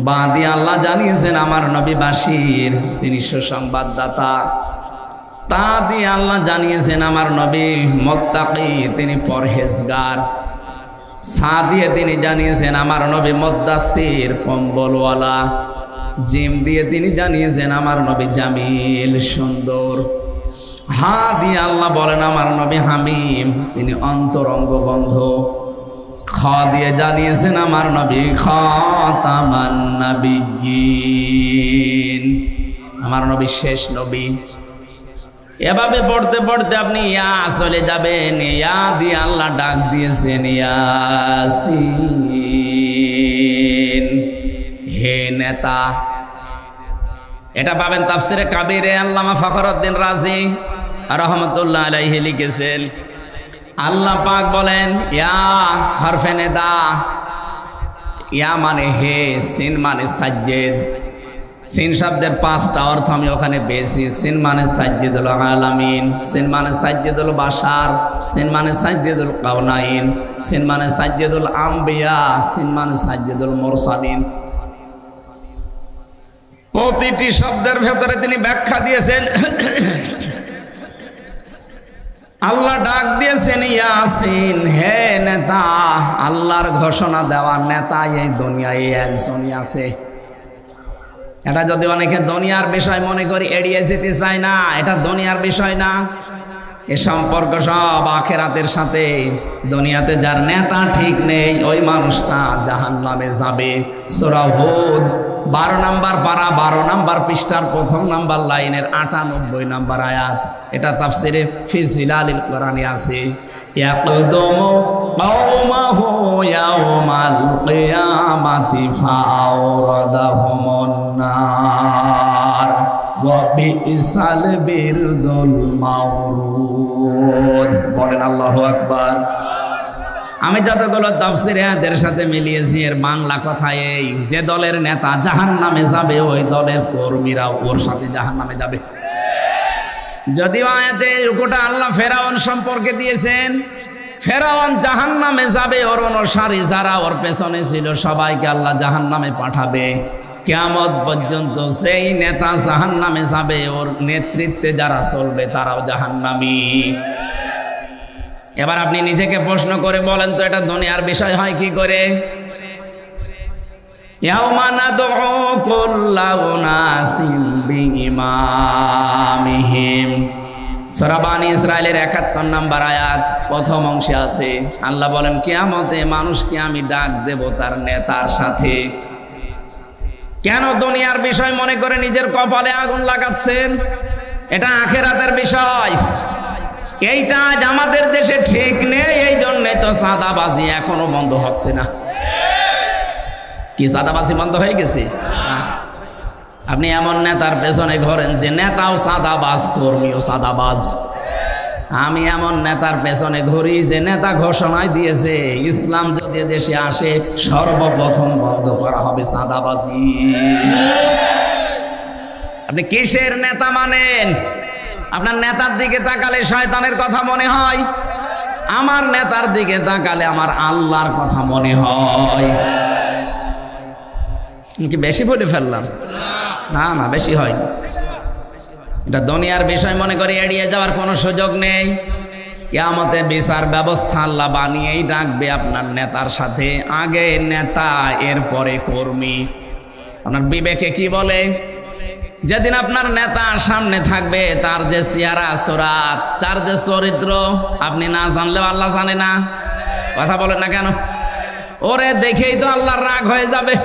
বা দিয়ে আল্লাহ জানিয়েছেন আমার নবী বাশির, তিনি সুসংবাদদাতা। তা দিয়ে আল্লাহ জানিয়েছেন আমার নবী মুত্তাকি, তিনি পরহেজগার। সা দিয়ে তিনি জানিয়েছেন আমার নবী মুদ্দাসির, কম্বলওয়ালা। জিম দিয়ে তিনি জানিয়েছেন আমার নবী জামিল, সুন্দর। হা দিয়ে আল্লাহ বলেন আমার নবী হামিম, তিনি অন্তরঙ্গ বন্ধু। খ দিয়ে জানিয়েছেন আমার নবী খাতামান নাবিয়্যিন, আমার নবী শেষ নবী। এভাবে পড়তে পড়তে আপনি ইয়া চলে যাবেন। ইয়া দিয়ে আল্লাহ ডাক দিয়েছেন ইয়াসিন, হে নেতা। এটা পাবেন তাফসিরে কাবিরে, আল্লামা ফখরুদ্দিন রাজি রাহমাতুল্লাহ আলাইহি লিখেছেন। আল্লাহ পাক বলেন ইয়া হরফে নেদা। ইয়া মানে হে, সিন মানে সাজ্জেদ। সিন শব্দের 5টা অর্থ আমি ওখানে পেয়েছি। সিন মানে সাজ্জেদুল আলামিন, সিন মানে সাজ্জেদুল বাশার, সিন মানে সাজ্জেদুল কাউনাইন, সিন মানে সাজ্জেদুল আম্বিয়া, সিন মানে সাজ্জেদুল মুরসালিন। প্রতিটি শব্দের ভেতরে তিনি ব্যাখ্যা দিয়েছেন। আল্লাহ ডাক দিয়েছেন ইয়াসিন, হে নেতা। আল্লাহর ঘোষণা দেওয়া নেতা এই দুনিয়ায় একজনই আছে। এটা যদি অনেকে দুনিয়ার বিষয় মনে করি এড়িয়ে যেতে চায় না, এটা দুনিয়ার বিষয় না। এ সম্পর্ক সব আখিরাতের সাথে। দুনিয়াতে যার নেতা ঠিক নেই, ওই মানুষটা জাহান্নামে যাবে। সূরা হুদ 12 নম্বর পারা 12 নম্বর পৃষ্ঠার 1 নম্বর লাইনের 98 নম্বর আয়াত। এটা তাফসিরে ফি জিলালিল কোরআনে আছে। ইয়াকদুমু কওমাহু ইয়াওমাল কিয়ামাতি ফাওরাদাহুমুন নার ওয়া বিইসাল বিরদুল মাওরুদ। বলেন আল্লাহু আকবার। আমি যতগুলো তাফসীরে আয়াতের সাথে মিলিয়েছি এর বাংলা কথা এই, যে দলের নেতা জাহান্নামে যাবে ওই দলের কর্মীরা ওর সাথে জাহান্নামে যাবে। যদিও আয়াতে রুকুটা আল্লাহ ফেরাউন সম্পর্কে দিয়েছেন, ফেরাউন জাহান্নামে যাবে, ওর অনুসারী যারা ওর পেছনে ছিল সবাইকে আল্লাহ জাহান্নামে পাঠাবে। কিয়ামত পর্যন্ত সেই নেতা জাহান্নামে যাবে, ওর নেতৃত্বে যারা চলবে তারাও জাহান্নামী। এবার আপনি নিজেকে প্রশ্ন করে বলেন তো, এটা দুনিয়ার বিষয় হয় কি করে? ইয়াউমা নাদউ কুল্লা উনাসিম বিইমামিহিম, সূরা বানী ইসরাইলের ৭১ নম্বর আয়াত প্রথম অংশে আছে। আল্লাহ বলেন কিয়ামতে মানুষকে আমি ডাক দেব তার নেতার সাথে। কেন দুনিয়ার বিষয় মনে করে নিজের কপালে আগুন লাগাচ্ছেন? এটা আখিরাতের বিষয়। এইটা আজ আমাদের দেশে ঠিক নেই, এই জন্যই তো চাঁদাবাজি এখনো বন্ধ হচ্ছে না। কি চাঁদাবাজি বন্ধ হয়ে গেছে? আপনি এমন নেতার পেছনে ঘোরেন যে নেতাও চাঁদাবাজ, কর্মীও চাঁদাবাজ। আমি এমন নেতার পেছনে ঘুরি যে নেতা ঘোষণায় দিয়েছে ইসলাম যদি দেশে আসে সর্বপ্রথম বন্ধ করা হবে চাঁদাবাজি। আপনি কিসের নেতা মানেন? আপনার নেতার দিকে তাকালে শয়তানের কথা মনে হয়, আমার নেতার দিকে তাকালে আমার আল্লাহর কথা মনে হয়। কি বেশি বলে ফেললাম? না না, বেশি হয়নি। এটা দুনিয়ার বিষয় মনে করে এড়িয়ে যাওয়ার কোনো সুযোগ নেই। কিয়ামতে বিচার ব্যবস্থা আল্লাহ বানিয়েই ডাকবে আপনার নেতার সাথে। আগে নেতা, এরপরে কর্মী। আপনার বিবেকে কি বলে? যেদিন আপনার নেতা সামনে থাকবে তার যে চেহারা সুরাত, তার যে চরিত্র আপনি না জানলেও আল্লাহ জানে না। কথা বলেন না কেন? ওরে দেখেই তো আল্লাহর রাগ হয়ে যাবে।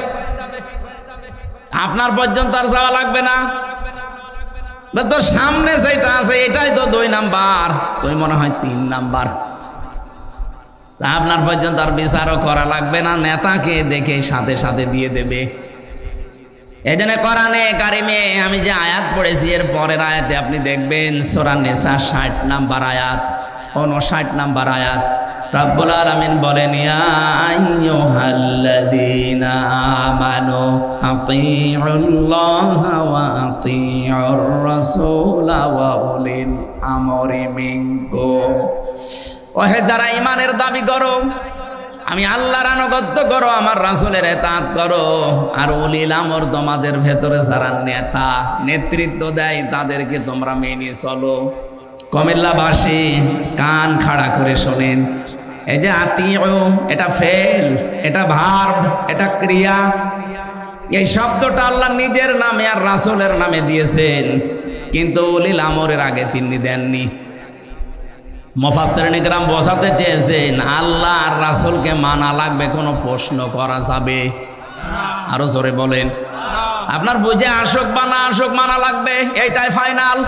আপনার পর্যন্ত আর যাওয়া লাগবে না। তো সামনে যেটা আছে এটাই তো ২ নাম্বার, তুই মনে হয় ৩ নাম্বার। আপনার পর্যন্ত আর বিচারও করা লাগবে না, নেতাকে দেখে সাথে সাথে দিয়ে দেবে। এই জন্য কোরআনে কারিমে আমি যে আয়াত পড়েছি এর পরের আয়াতে আপনি দেখবেন সূরা নিসা ৬০ নাম্বার আয়াত, ৫৯ নাম্বার আয়াত, রব্বুল আলামিন বলেন ইয়া আইয়ুহাল্লাযীনা আমানু আতিউল্লাহা ওয়া আতিউর রাসূলা ওয়া উলিল আমরি মিনকুম। ওহে যারা ঈমানের দাবি করো, আমি আল্লাহর আনুগত্য করো, আমার রাসূলের ইতাআত করো, আর উলিল আমর তোমাদের ভেতরে যারা নেতা নেতৃত্ব দেয় তাদেরকে তোমরা মেনে চলো। কুমিল্লাবাসী কান খাড়া করে শোনেন, এই যে আতিউ, এটা ফেল, এটা ভার্ব, এটা ক্রিয়া। এই শব্দটা আল্লাহ নিজের নামে আর রাসূলের নামে দিয়েছেন, কিন্তু উলিল আমরের আগে তিনি দেননি। মুফাসসিরিন ইকরাম বোঝাতে চেয়েছেন আল্লাহ আর রাসূলকে মানা লাগবে, কোনো প্রশ্ন করা যাবে? আরো জোরে বলেন। আপনার বুঝে আসুক বা না আসুক মানা লাগবে, এইটাই ফাইনাল।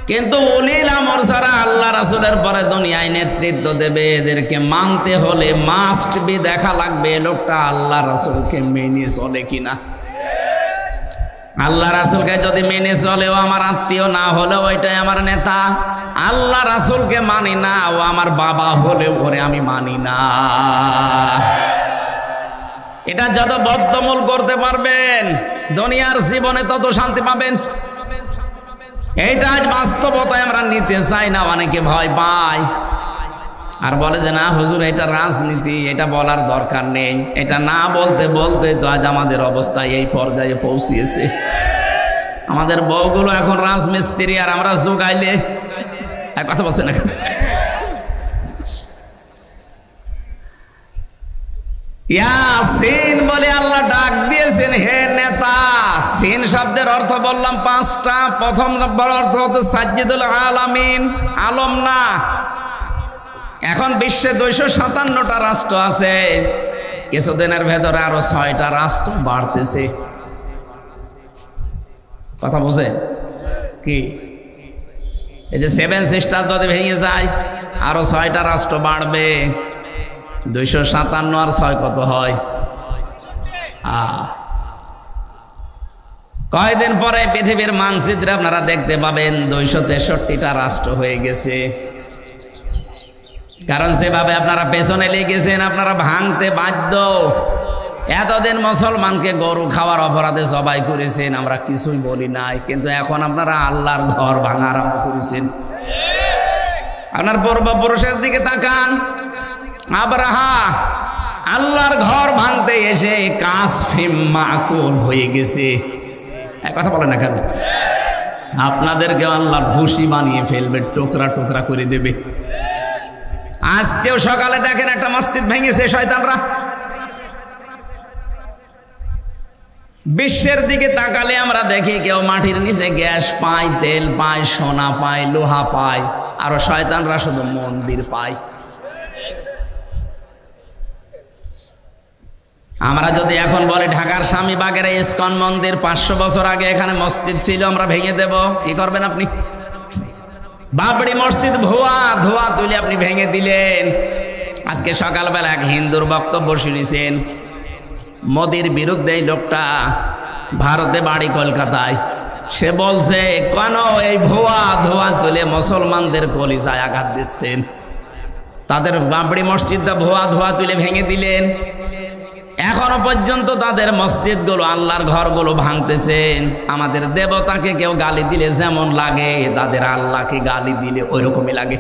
কিন্তু উলিল আমর যারা আল্লাহ রাসূলের পরে দুনিয়ায় নেতৃত্ব দেবে এদেরকে মানতে হলে মাস্ট বি দেখা লাগবে লোকটা আল্লাহ রাসূলকে মেনে চলে কিনা। আল্লাহ রাসূলকে যদি মেনে চলে ও আমার আত্মীয় না হলেও ওইটাই আমার নেতা। আল্লাহ রাসূলকে মানি না, ও আমার বাবা হলেও ওরে আমি মানি না। এটা যত বদ্ধমূল করতে পারবেন দুনিয়ার জীবনে তত শান্তি পাবেন। এইটা আজ বাস্তবতায় আমরা নিতে চাই না, অনেকে ভয় পায় আর বলে যে না হুজুর এটা রাজনীতি, এটা বলার দরকার নেই। এটা না বলতে বলতে তো আজ আমাদের অবস্থা এই পর্যায়ে পৌঁছিয়েছে। আমাদের বউগুলো এখন রাজমিস্ত্রি আর আমরা যোগাইলে কথা বলছে না। ইয়াসিন বলে আল্লাহ ডাক দিয়েছেন হে নেতা। সিন শব্দের অর্থ বললাম ৫টা। প্রথম নম্বর অর্থ হচ্ছে সাজ্জিদুল আলামিন, আলম না। এখন বিশ্বে ২৫৭টা রাষ্ট্র আছে, কিছুদিনের ভেতরে আরো ৬টা রাষ্ট্র বাড়তেছে। কথা বুঝে কি? এই যে 7 সিস্টার যদি ভেঙে যায় আরো ৬টা রাষ্ট্র বাড়বে। ২৫৭ আর ৬ কত হয়? কয়েকদিন পরে পৃথিবীর মানচিত্রে আপনারা দেখতে পাবেন ২৬৩টা রাষ্ট্র হয়ে গেছে। কারণ সেভাবে আপনারা পেছনে লেগেছেন, আপনারা ভাঙতে বাধ্য। এতদিন মুসলমানকে গরু খাওয়ার অপরাধে জবাই করেছেন, আমরা কিছুই বলি নাই, কিন্তু এখন আপনারা আল্লাহর ঘর ভাঙা আরম্ভ করেছেন। আপনার পূর্বপুরুষের দিকে তাকান। আব্রাহা আল্লাহর ঘর ভাঙতে এসে কাসফিম মাকুল হয়ে গেছে। কথা বলে না কেন? আপনাদেরকে আল্লাহর ভুসি বানিয়ে ফেলবে, টুকরা টুকরা করে দেবে। আজকেও সকালে দেখেন একটা মসজিদ ভেঙেছে শয়তানরা। বিশ্বের দিকে তাকালে আমরা দেখি কেউ মাটির নিচে গ্যাস পায়, তেল পায়, সোনা পায়, লোহা পায়, আর শয়তানরা শুধু মন্দির পায়। আমরা যদি এখন বলি ঢাকার স্বামীবাগের ইসকন মন্দির 500 বছর আগে এখানে মসজিদ ছিল, আমরা ভেঙে দেব, কি করবেন আপনি? বাবরি মসজিদ ভুয়া, ধোয়া তুলে আপনি ভেঙে দিলেন। আজকে সকালবেলা এক হিন্দুর বক্তব্য শুনেছেন, মোদির বিরুদ্ধে এই লোকটা, ভারতে বাড়ি কলকাতায়, সে বলছে কেন এই ভুয়া ধোয়া তুলে মুসলমানদের কলিজায় আঘাত দিচ্ছেন? তাদের বাবরি মসজিদটা ভুয়া ধোয়া তুলে ভেঙে দিলেন। এখনো পর্যন্ত তাদের মসজিদগুলো, আল্লাহর ঘরগুলো ভাঙতেছেন। আমাদের দেবতাকে কেউ গালি দিলে যেমন লাগে, তাদের আল্লাহকে গালি দিলে ওই রকমই লাগে।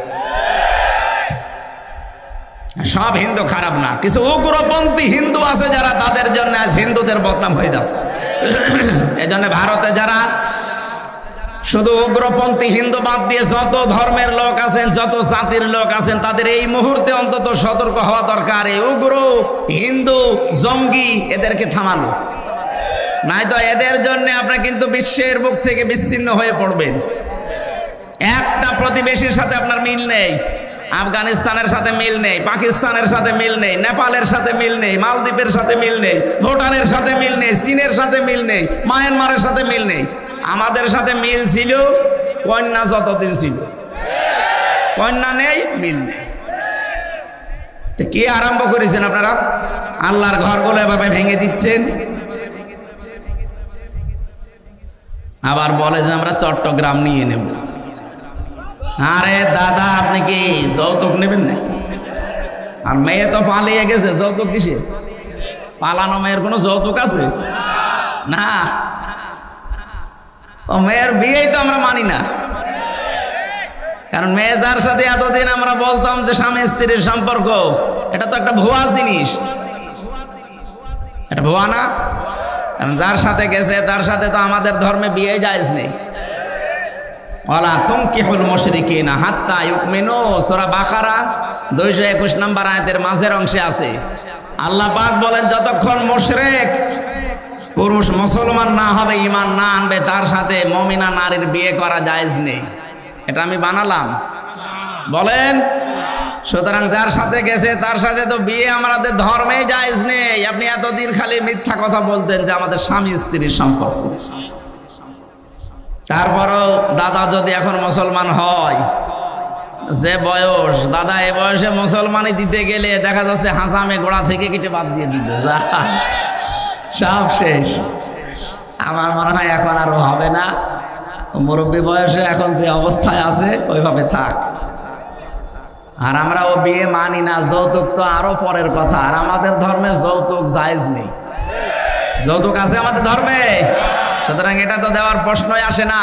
সব হিন্দু খারাপ না, কিছু উগ্রপন্থী হিন্দু আছে যারা, তাদের জন্য আজ হিন্দুদের বদনাম হয়ে যাচ্ছে। এই জন্য ভারতে যারা শুধু উগ্রপন্থী হিন্দু বাদ দিয়ে যত ধর্মের লোক আছেন, যত জাতির লোক আছেন, তাদের এই মুহূর্তে অন্তত সতর্ক হওয়া দরকার। এই উগ্র হিন্দু জঙ্গি এদেরকে থামানো, নাই তো এদের জন্য আপনি কিন্তু বিশ্বের বুক থেকে বিচ্ছিন্ন হয়ে পড়বেন। একটা প্রতিবেশীর সাথে আপনার মিল নেই, আফগানিস্তানের সাথে মিল নেই, পাকিস্তানের সাথে মিল নেই, নেপালের সাথে মিল নেই, মালদ্বীপের সাথে মিল নেই, ভুটানের সাথে মিল নেই, চীনের সাথে মিল নেই, মায়ানমারের সাথে মিল নেই। আমাদের সাথে মিল ছিল কন্যা যতদিন ছিল, কন্যা নেই, মিল নেই। তো কি আরম্ভ করেছেন আপনারা? আল্লাহর ঘরগুলো এভাবে ভেঙে দিচ্ছেন। আবার বলে যে আমরা চট্টগ্রাম নিয়ে নেব। আরে দাদা, আপনি কি যৌতুক নেবেন নাকি? আর মেয়ে তো পালিয়ে গেছে, যৌতুক কিসের? পালানো মেয়ের কোনো যৌতুক আছে না? ও মেয়ের বিয়েই তো আমরা মানি না। কারণ মেয়ে যার সাথে এতদিন আমরা বলতাম যে স্বামী স্ত্রীর সম্পর্ক, এটা তো একটা ভুয়া জিনিস। এটা ভুয়া না? কারণ যার সাথে গেছে তার সাথে তো আমাদের ধর্মে বিয়ে জায়েজ নেই। ওয়ালা তুনকিহুল মুশরিকিনা হাত্তা ইউমিনু, সূরা বাকারা 221 নম্বর আয়াতের মাঝের অংশে আছে। আল্লাহ পাক বলেন, যতক্ষণ মুশরিক পুরুষ মুসলমান না হবে, ঈমান না আনবে, তার সাথে মুমিনা নারীর বিয়ে করা জায়েজ নেই। এটা আমি বানালাম? বলেন। সুতরাং যার সাথে গেছে তার সাথে তো বিয়ে আমাদের ধর্মেই জায়েজ নেই। আপনি এতদিন খালি মিথ্যা কথা বলতেন যে আমাদের স্বামী স্ত্রীর সম্পর্ক। তারপরও দাদা যদি এখন মুসলমান হয়, যে বয়স দাদা, এ বয়সে মুসলমানই দিতে গেলে দেখা যাচ্ছে হাসামে গোড়া থেকে কেটে বাদ দিয়ে দিল, সব শেষ। আমার মনে হয় এখন আরো হবে না। মুরব্বী বয়সে এখন যে অবস্থায় আছে ওইভাবে থাক। আর আমরা ও বিয়ে মানি না, যৌতুক তো আরো পরের কথা। আর আমাদের ধর্মে যৌতুক জায়েজ নেই। যৌতুক আছে আমাদের ধর্মে, সুতরাং এটা তো দেওয়ার প্রশ্নই আসে না।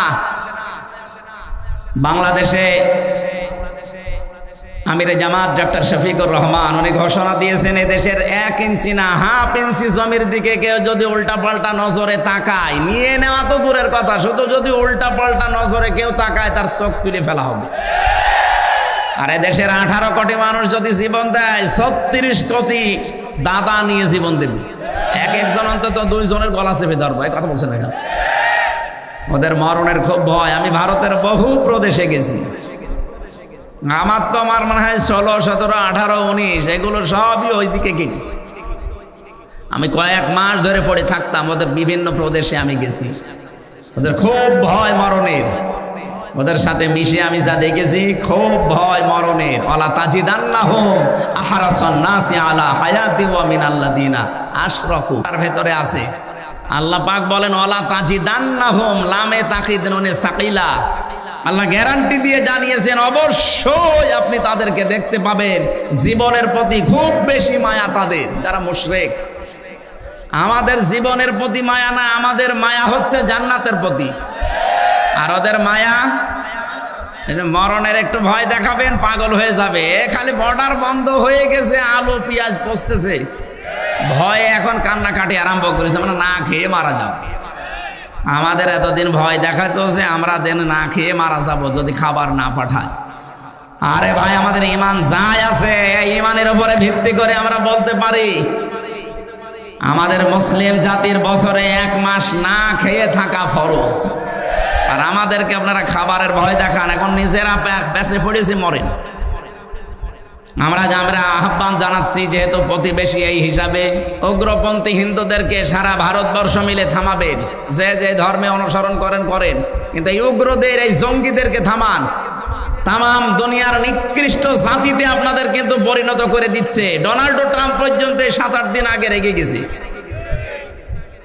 বাংলাদেশে আমিরে জামাত ডক্টর শফিকুর রহমান উনি ঘোষণা দিয়েছেন, এদেশের 1 ইঞ্চি না হাফ ইঞ্চি জমির দিকে কেউ যদি উল্টা পাল্টা নজরে তাকায়, নিয়ে নেওয়া তো দূরের কথা, শুধু যদি উল্টা পাল্টা নজরে কেউ তাকায় তার চোখ তুলে ফেলা হবে। আর এদেশের 18 কোটি মানুষ যদি জীবন দেয়, 36 কোটি দাদা নিয়ে জীবন দেবে। এক একজন অন্তত 2 জনের গলা চেপে ধরবো। এই কথা বলছেন না? ওদের মরণের খুব ভয়। আমি ভারতের বহু প্রদেশে গেছি। আমার তো আমার মনে হয় 16, 17, 18, 19 এগুলো সবই ওইদিকে গেছি। আমি কয়েক মাস ধরে পড়ে থাকতাম ওদের বিভিন্ন প্রদেশে আমি গেছি। ওদের খুব ভয় মরণের। ওদের সাথে মিশে আমি যা দেখেছি, খুব ভয় মরণের। ওয়ালা তাজিদান্নাহুম আহরাসান নাসি আলা হায়াতি ওয়া মিনাল্লাযিনা আশরাকু। তার ভেতরে আছে আল্লাহ পাক বলেন, ওয়ালা তাজিদান্নাহুম, লামে তাকিদ নুনে সাকিলা, আল্লাহ গ্যারান্টি দিয়ে জানিয়েছেন অবশ্যই আপনি তাদেরকে দেখতে পাবেন। জীবনের প্রতি খুব বেশি মায়া তাদের যারা মুশরিক। আমাদের জীবনের প্রতি মায়া না, আমাদের মায়া হচ্ছে জান্নাতের প্রতি। আর ওদের মায়া মরণের একটু ভয় দেখাবেন, পাগল হয়ে যাবে। খালি বর্ডার বন্ধ হয়ে গেছে, আলু পেঁয়াজ পচতেছে, ভয়ে এখন কান্নাকাটি আরম্ভ করেছে, মানে না খেয়ে মারা যাবে। আমাদের এতদিন ভয় দেখাতো যে আমরা দেন না খেয়ে মারা যাব যদি খাবার না পাঠায়। আরে ভাই, আমাদের ঈমান যাই আছে, এই ঈমানের উপরে ভিত্তি করে আমরা বলতে পারি আমাদের মুসলিম জাতির বছরে 1 মাস না খেয়ে থাকা ফরজ। আর আমাদেরকে আপনারা খাবারের ভয় দেখান, এখন নিজেরা পেছে পড়েছি মরেন। আমরা আহ্বান জানাচ্ছি, যেহেতু প্রতিবেশী এই হিসাবে উগ্রপন্থী হিন্দুদেরকে সারা ভারতবর্ষ মিলে থামাবেন। যে যে ধর্মে অনুসরণ করেন করেন, কিন্তু এই উগ্রদের, এই জঙ্গিদেরকে থামান। তাম দুনিয়ার নিকৃষ্ট জাতিতে আপনাদের কিন্তু পরিণত করে দিচ্ছে। ডোনাল্ড ট্রাম্প পর্যন্ত 7-8 দিন আগে রেগে গেছে,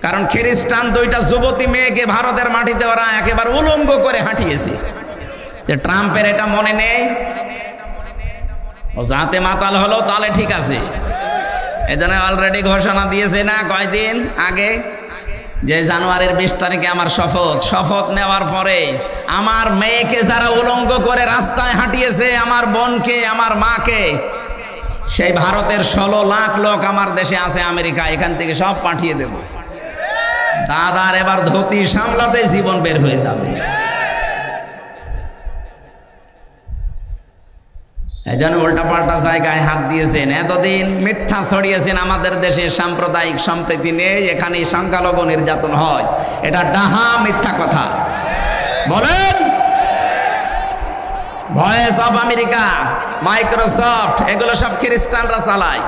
কারণ খ্রিস্টান 2টা যুবতী মেয়েকে ভারতের মাটিতে ওরা একেবারে উলঙ্গ করে হাঁটিয়েছে। যে ট্রাম্পের এটা মনে নেই, ও যাতে মাতাল হলো তাহলে ঠিক আছে। এজন্য অলরেডি ঘোষণা দিয়েছে না কয়দিন আগে, যে জানুয়ারির 20 তারিখে আমার শপথ নেওয়ার পরে আমার মেয়েকে যারা উলঙ্গ করে রাস্তায় হাঁটিয়েছে, আমার বোনকে, আমার মাকে, সেই ভারতের 16 লাখ লোক আমার দেশে আছে আমেরিকা, এখান থেকে সব পাঠিয়ে দেব। দাদার এবার ধুতি সামলাতে জীবন বের হয়ে যাবে। এই জন্য উল্টাপাল্টা জায়গায় হাত দিয়েছেন। এতদিন মিথ্যা ছড়িয়েছেন আমাদের দেশে সাম্প্রদায়িক সম্প্রীতি নেই, এখানে সংখ্যালঘু নির্যাতন হয়। এটা ডাহা মিথ্যা কথা। বলেন, ভয়েস অফ আমেরিকা, মাইক্রোসফট, এগুলো সব খ্রিস্টানরা চালায়।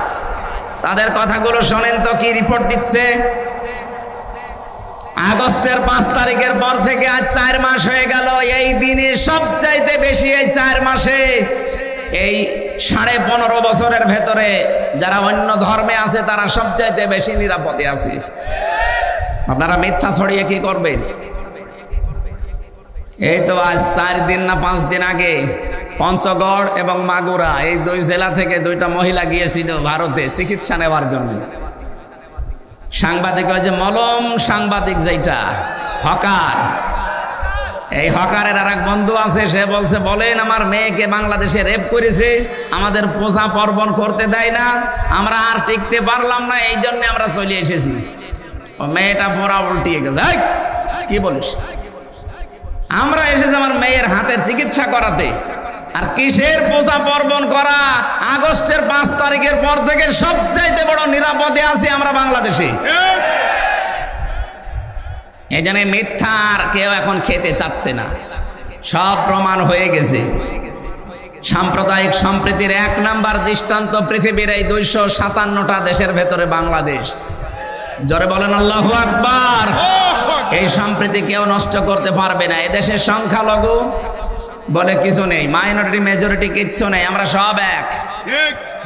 তাদের কথাগুলো শোনেন তো কি রিপোর্ট দিচ্ছে। আগস্টের 5 তারিখের পর থেকে আজ 4 মাস হয়ে গেল। এই দিনে সবচাইতে বেশি, এই 4 মাসে, এই 15.5 বছরের ভেতরে যারা অন্য ধর্মে আছে তারা সবচাইতে বেশি নিরাপদে আছে। আপনারা মিথ্যা ছড়িয়ে কি করবেন? এই তো আজ 4 দিন না 5 দিন আগে পঞ্চগড় এবং মাগুরা, এই 2 জেলা থেকে 2টা মহিলা গিয়েছিল ভারতে চিকিৎসা নেওয়ার জন্য। সাংবাদিক, ওই যে মলম সাংবাদিক, যেটা হকার, এই হকারের আর এক বন্ধু আছে, সে বলছে, বলেন আমার মেয়েকে বাংলাদেশে রেপ করেছে, আমাদের পূজা পার্বণ করতে দেয় না, আমরা আর টিকতে পারলাম না, এই জন্য আমরা চলে এসেছি। ও মেয়েটা পড়া উল্টিয়ে গেছে। কি বলিস? আমরা এসেছি আমার মেয়ের হাতের চিকিৎসা করাতে, আর কিসের পূজা পার্বণ করা? আগস্টের 5 তারিখের পর থেকে সবচাইতে বড় নিরাপদে আছি আমরা বাংলাদেশে। এই জন্য মিথ্যা আর কেউ এখন খেতে চাচ্ছে না, সব প্রমাণ হয়ে গেছে। সাম্প্রদায়িক সম্প্রীতির 1 নাম্বার দৃষ্টান্ত পৃথিবীর এই 257টা দেশের ভেতরে বাংলাদেশ। জোরে বলেন আল্লাহু আকবার। এই সম্প্রীতি কেউ নষ্ট করতে পারবে না। এদেশের সংখ্যালঘু বলে কিছু নেই, মাইনরিটি মেজরিটি কিচ্ছু নেই, আমরা সব এক।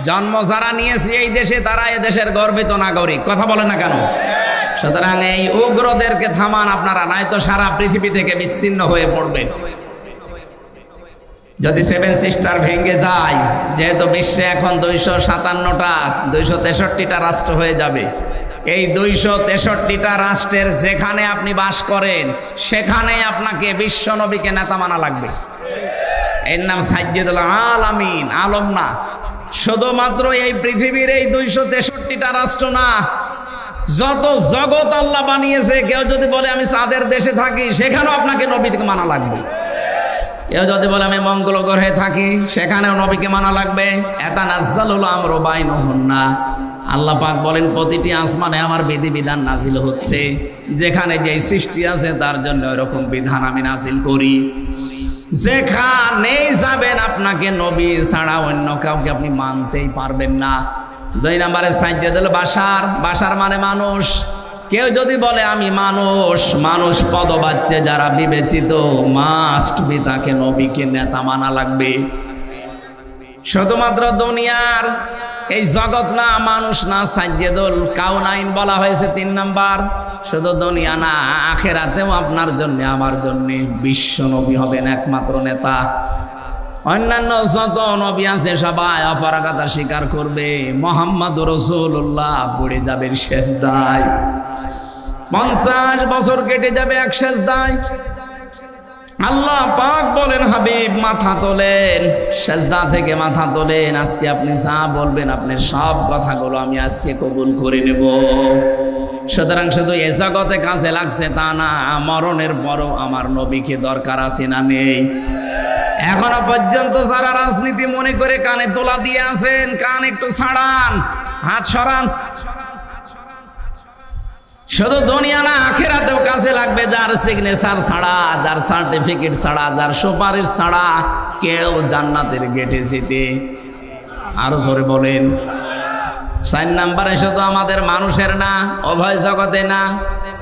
জন্ম যারা নিয়েছি এই দেশে, তারা এদেশের গর্বিত নাগরিক। কথা বলে না কেন? সুতরাং এই উগ্রদেরকে থামান আপনারা, নয়তো সারা পৃথিবী থেকে বিচ্ছিন্ন হয়ে পড়বেন। যদি 7 সিস্টার ভেঙে যায়, যেহেতু বিশ্বে এখন 257টা 263টা রাষ্ট্র হয়ে যাবে, এই 263টা রাষ্ট্রের যেখানে আপনি বাস করেন, সেখানে আপনাকে বিশ্ব নবীকে নেতা মানা লাগবে। এর নাম সাইয়্যিদুল আলামিন, আলম না। শুধুমাত্র এই পৃথিবীর এই 263টা রাষ্ট্র না, যত জগৎ আল্লাহ বানিয়েছে, কেউ যদি বলে আমি চাঁদের দেশে থাকি, সেখানেও আপনাকে নবীকে মানা লাগবে। কেউ যদি বলে আমি মঙ্গল গ্রহে থাকি, সেখানেও নবীকে মানা লাগবে। ইয়াতানাজ্জালুল আমরু বাইনাহুন্না, আল্লাহ পাক বলেন প্রতিটি আসমানে আমার বিধিবিধান নাজিল হচ্ছে, যেখানে যেই সৃষ্টি আছে তার জন্য এরকম বিধান আমি নাজিল করি। যেখানেই যাবেন আপনাকে নবী ছাড়া অন্য কাউকে আপনি মানতেই পারবেন না। 2 নম্বরে সাইয়্যিদুল বাশার, বাশার মানে মানুষ। কেউ যদি বলে আমি মানুষ, মানুষ পদবাচ্যে যারা বিবেচিত, মাস্ট বি তাকে নবীকে নেতা মানা লাগবে। শুধুমাত্র দুনিয়ার এই জগৎ না, মানুষ না, সাজ্জেদুল কাউনাইন বলা হয়েছে 3 নাম্বার। শুধু দুনিয়া না, আখিরাতেও আপনার জন্য আমার জন্য বিশ্ব নবী হবেন একমাত্র নেতা। অন্যান্য যত নবী আছে সবাই অপারগতা স্বীকার করবে, মুহাম্মদুর রাসূলুল্লাহ পড়ে যাবেন সেজদায়। 50 বছর কেটে যাবে এক সেজদায়। আল্লাহ পাক বলেন, হাবিব মাথা তোলেন, সেজদা থেকে মাথা তোলেন। আজকে আপনি যা বলবেন, আপনার সব কথাগুলো আমি আজকে কবুল করে নেব। সুতরাং শুধু এ জগতে কাজে লাগছে তা না, মরণের পরও আমার নবীকে দরকার আছে না নেই? এখনো পর্যন্ত যারা রাজনীতি মনে করে কানে তোলা দিয়ে আছেন, কান একটু ছাড়ান, হাত সরান। শুধু দুনিয়া না, আখিরাতেও কাজে লাগবে। যার সিগনেচার ছাড়া, যার সার্টিফিকেট ছাড়া, যার সুপারিশ ছাড়া কেউ জান্নাতের গেটে যেতে, আরো জোরে বলেন। 4 নাম্বারে শুধু আমাদের মানুষের না, উভয় জগতে না,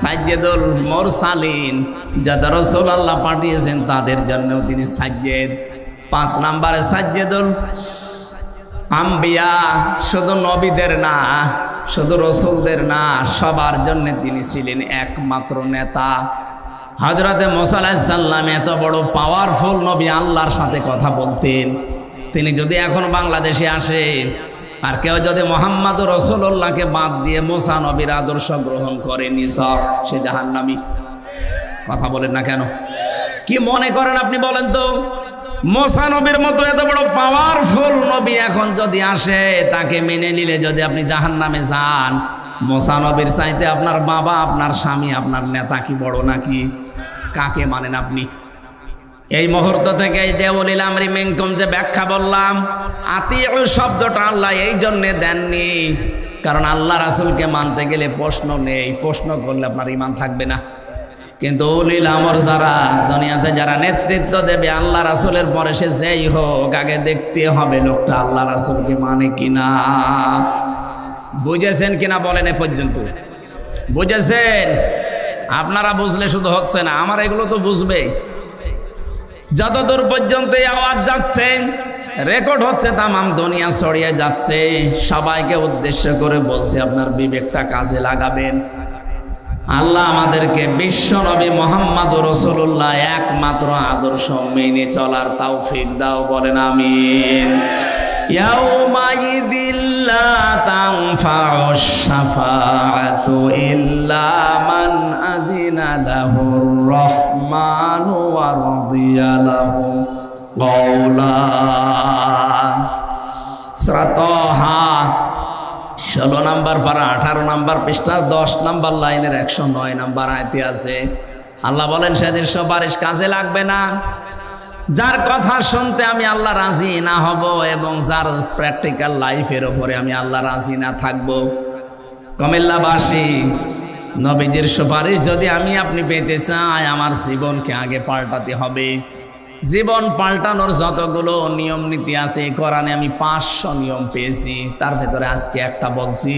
সাজ্জেদুল মুরসালিন যাদের রাসূলুল্লাহ পাঠিয়েছেন তাদের জন্যও তিনি সাজ্জেদ। 5 নাম্বারে সাজ্জেদুল আম্বিয়া, শুধু নবীদের না, শুধু রসুলদের না, সবার জন্য তিনি ছিলেন একমাত্র নেতা। হযরতে মুসা আলাইহিস সালাম এত বড় পাওয়ারফুল নবী, আল্লাহর সাথে কথা বলতেন। তিনি যদি এখন বাংলাদেশে আসেন আর কেউ যদি মুহাম্মদুর রাসূলুল্লাহকে বাদ দিয়ে মুসা নবীর আদর্শ গ্রহণ করে, নিছক সে জাহান্নামী। কথা বলেন না কেন? কি মনে করেন আপনি বলেন তো? মুসা নবীর মতো এত বড় পাওয়ারফুল নবী এখন যদি আসে, তাকে মেনে নিলে যদি আপনি জাহান্নামে যান, মুসা নবীর চাইতে আপনার বাবা, আপনার স্বামী, আপনার নেতা কি বড় নাকি? কাকে মানেন আপনি? এই মুহূর্ত থেকে যে উলিল আমরি মিনকুম যে ব্যাখ্যা বললাম, আতিউ শব্দটা আল্লাহ এই জন্যে দেননি কারণ আল্লাহ রাসূলকে মানতে গেলে প্রশ্ন নেই, প্রশ্ন করলে আপনার ঈমান থাকবে না। কিন্তু উলিল আমর যারা দুনিয়াতে যারা নেতৃত্ব দেবে আল্লাহ রাসূলের পরে, সে যেই হোক, আগে দেখতে হবে লোকটা আল্লাহ রাসূলকে মানে কিনা। বুঝেছেন কিনা বলেন এ পর্যন্ত? বুঝেছেন? আপনারা বুঝলে শুধু হচ্ছে না, আমার এগুলো তো বুঝবে। যতদূর পর্যন্ত এই আওয়াজ যাচ্ছে, রেকর্ড হচ্ছে, তামাম দুনিয়া ছড়িয়ে যাচ্ছে, সবাইকে উদ্দেশ্য করে বলছে আপনার বিবেকটা কাজে লাগাবেন। আল্লাহ আমাদেরকে বিশ্ব নবী মুহাম্মদুর রাসূলুল্লাহ একমাত্র আদর্শ মেনে চলার তৌফিক দাও, বলেন আমিন। ইয়াউমাইযিল লা তানফাউশ শাফাআতু ইল্লা মান আযিনা লাহুর রাহমানু ওয়া রাদিয়া লাহু কওলা। সূরা তাহা 16 নম্বর পারা 18 নম্বর পৃষ্ঠা 10 নম্বর লাইনের 109 নম্বর আয়াতে আছে। আল্লাহ বলেন, সেদিন সুপারিশ কাজে লাগবে না। যার কথা শুনতে আমি আল্লাহ রাজি না হব এবং যার প্র্যাকটিক্যাল লাইফের উপরে আমি আল্লাহ রাজি না থাকব। কুমিল্লাবাসী, নবীজির সুপারিশ যদি আমি আপনি পেতে চাই, আমার জীবনকে আগে পাল্টাতে হবে। জীবন পাল্টানোর যতগুলো নিয়ম নীতি আছে কোরআনে আমি 500 নিয়ম পেয়েছি, তার ভেতরে আজকে একটা বলছি।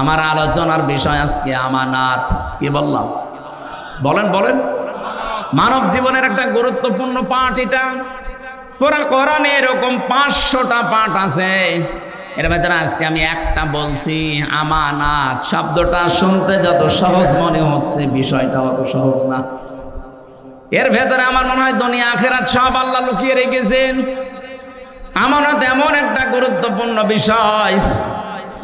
আমার আলোচনার বিষয় আজকে আমানাত। কি বললাম? বলেন বলেন। মানব জীবনের একটা গুরুত্বপূর্ণ পাঠ এটা। পুরা কোরআনে এরকম 500টা পাঠ আছে, এর ভেতরে আজকে আমি একটা বলছি, আমানাত। শব্দটা শুনতে যত সহজ মনে হচ্ছে, বিষয়টা অত সহজ না। এর ভেতরে আমার মনে হয় দুনিয়া আখিরাত সব আল্লাহ লুকিয়ে রেখেছেন। আমানত এমন একটা গুরুত্বপূর্ণ বিষয়,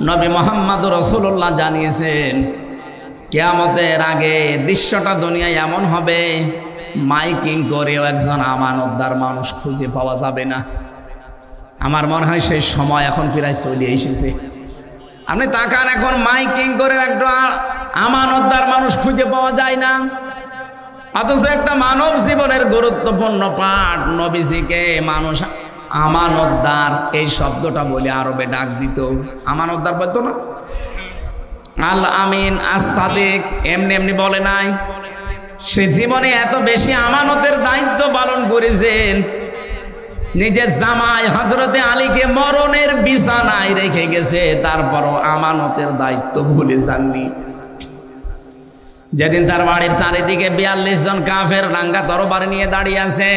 নবী মুহাম্মদুর রাসূলুল্লাহ জানিয়েছেন কিয়ামতের আগে দৃশ্যটা দুনিয়ায় এমন হবে, মাইকিং করেও একজন আমানতদার মানুষ খুঁজে পাওয়া যাবে না। আমার মনে হয় সেই সময় এখন প্রায় চলে এসেছে। আপনি তাকান, এখন মাইকিং করে একটা আমানতদার মানুষ খুঁজে পাওয়া যায় না। অথচ একটা মানব জীবনের গুরুত্বপূর্ণ পাঠ, নবীজিকে মানুষ আমানতদার এই শব্দটা বলে আরবে ডাক দিত। আমানতদার বলতো না, আল আমিন, আস সাদিক, এমনি এমনি বলে নাই। সে জীবনে এত বেশি আমানতের দায়িত্ব পালন করেছেন, নিজের জামাই হযরতে আলীকে মরণের বিছানায় রেখে গেছে, তারপরও আমানতের দায়িত্ব ভুলে যাননি। যেদিন তার বাড়ির চারিদিকে 42 জন কাফের রাঙ্গা তরবারি নিয়ে দাঁড়িয়ে আছে,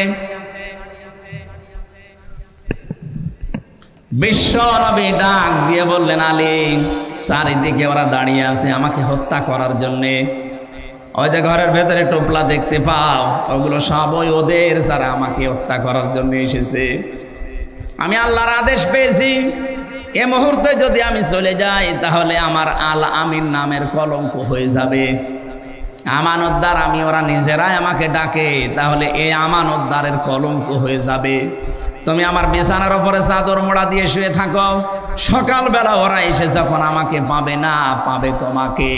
বিশ্ব নবী ডাক দিয়ে বললেন, আলী, চারিদিকে ওরা দাঁড়িয়ে আছে আমাকে হত্যা করার জন্যে। ওই যে ঘরের ভেতরে টোপলা দেখতে পাও, ওগুলো সবই ওদের, যারা আমাকে হত্যা করার জন্য এসেছে। আমি আল্লাহর আদেশ পেয়েছি, এ মুহূর্তে যদি আমি চলে যাই তাহলে আমার আল আমিন নামের কলঙ্ক হয়ে যাবে। আমানতদার আমি, ওরা নিজেরাই আমাকে ডাকে, তাহলে এই আমানতদারের কলঙ্ক হয়ে যাবে। তুমি আমার বিছানার উপরে চাদর মোড়া দিয়ে শুয়ে থাকো, সকালবেলা ওরা এসে যখন আমাকে পাবে না, পাবে তোমাকে।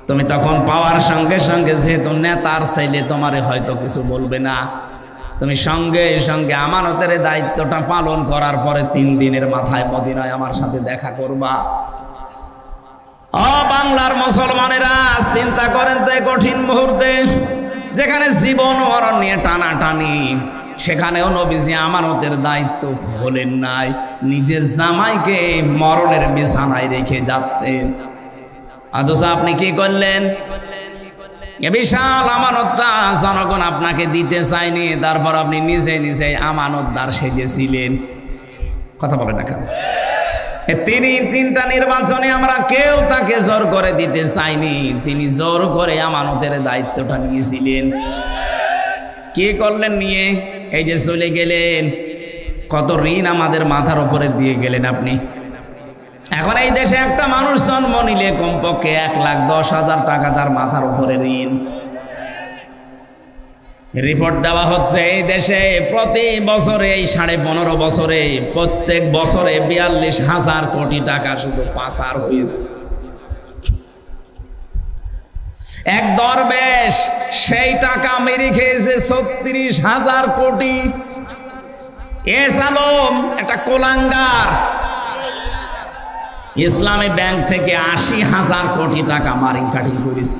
তুমি তখন পাওয়ার সঙ্গে সঙ্গে, যেহেতু নেতার ছেলে, তোমারে হয়তো কিছু বলবে না, তুমি সঙ্গে সঙ্গে আমানতের দায়িত্বটা পালন করার পরে 3 দিনের মাথায় মদিনায় আমার সাথে দেখা করবা। ও বাংলার মুসলমানেরা, চিন্তা করেন তো, কঠিন মুহূর্তে যেখানে জীবন মরণ নিয়ে টানাটানি, সেখানেও নবীজি আমানতের দায়িত্ব ভোলেন নাই। নিজের জামাইকে মরণের বিছানায় রেখে যাচ্ছেন, অথচ আপনি কি করলেন? এ বিশাল আমানতটা জনগণ আপনাকে দিতে চায়নি, তারপর আপনি নিজে নিজে আমানতদার সেজেছিলেন। কথা বলেন না কেন? তিনি 3টা নির্বাচনে আমরা কেউ তাকে জোর করে দিতে চাইনি, তিনি জোর করে আমানতের দায়িত্বটা নিয়েছিলেন। কি করলেন নিয়ে? এই যে চলে গেলেন, কত ঋণ আমাদের মাথার উপরে দিয়ে গেলেন আপনি। এখন এই দেশে একটা মানুষ জন্ম নিলে কমপক্ষে 1,10,000 টাকা তার মাথার উপরে ঋণ। রিপোর্ট দেওয়া হচ্ছে এই দেশে প্রতি বছরে, এই 15.5 বছরে, প্রত্যেক বছরে 42,000 কোটি টাকা শুধু পাচার হয়েছে। এক দরবেশ সেই টাকা মেরে খেয়েছে 36,000 কোটি। এস আলম একটা কোলাঙ্গার ইসলামী ব্যাংক থেকে 80,000 কোটি টাকা মারিং কাটিং করেছে।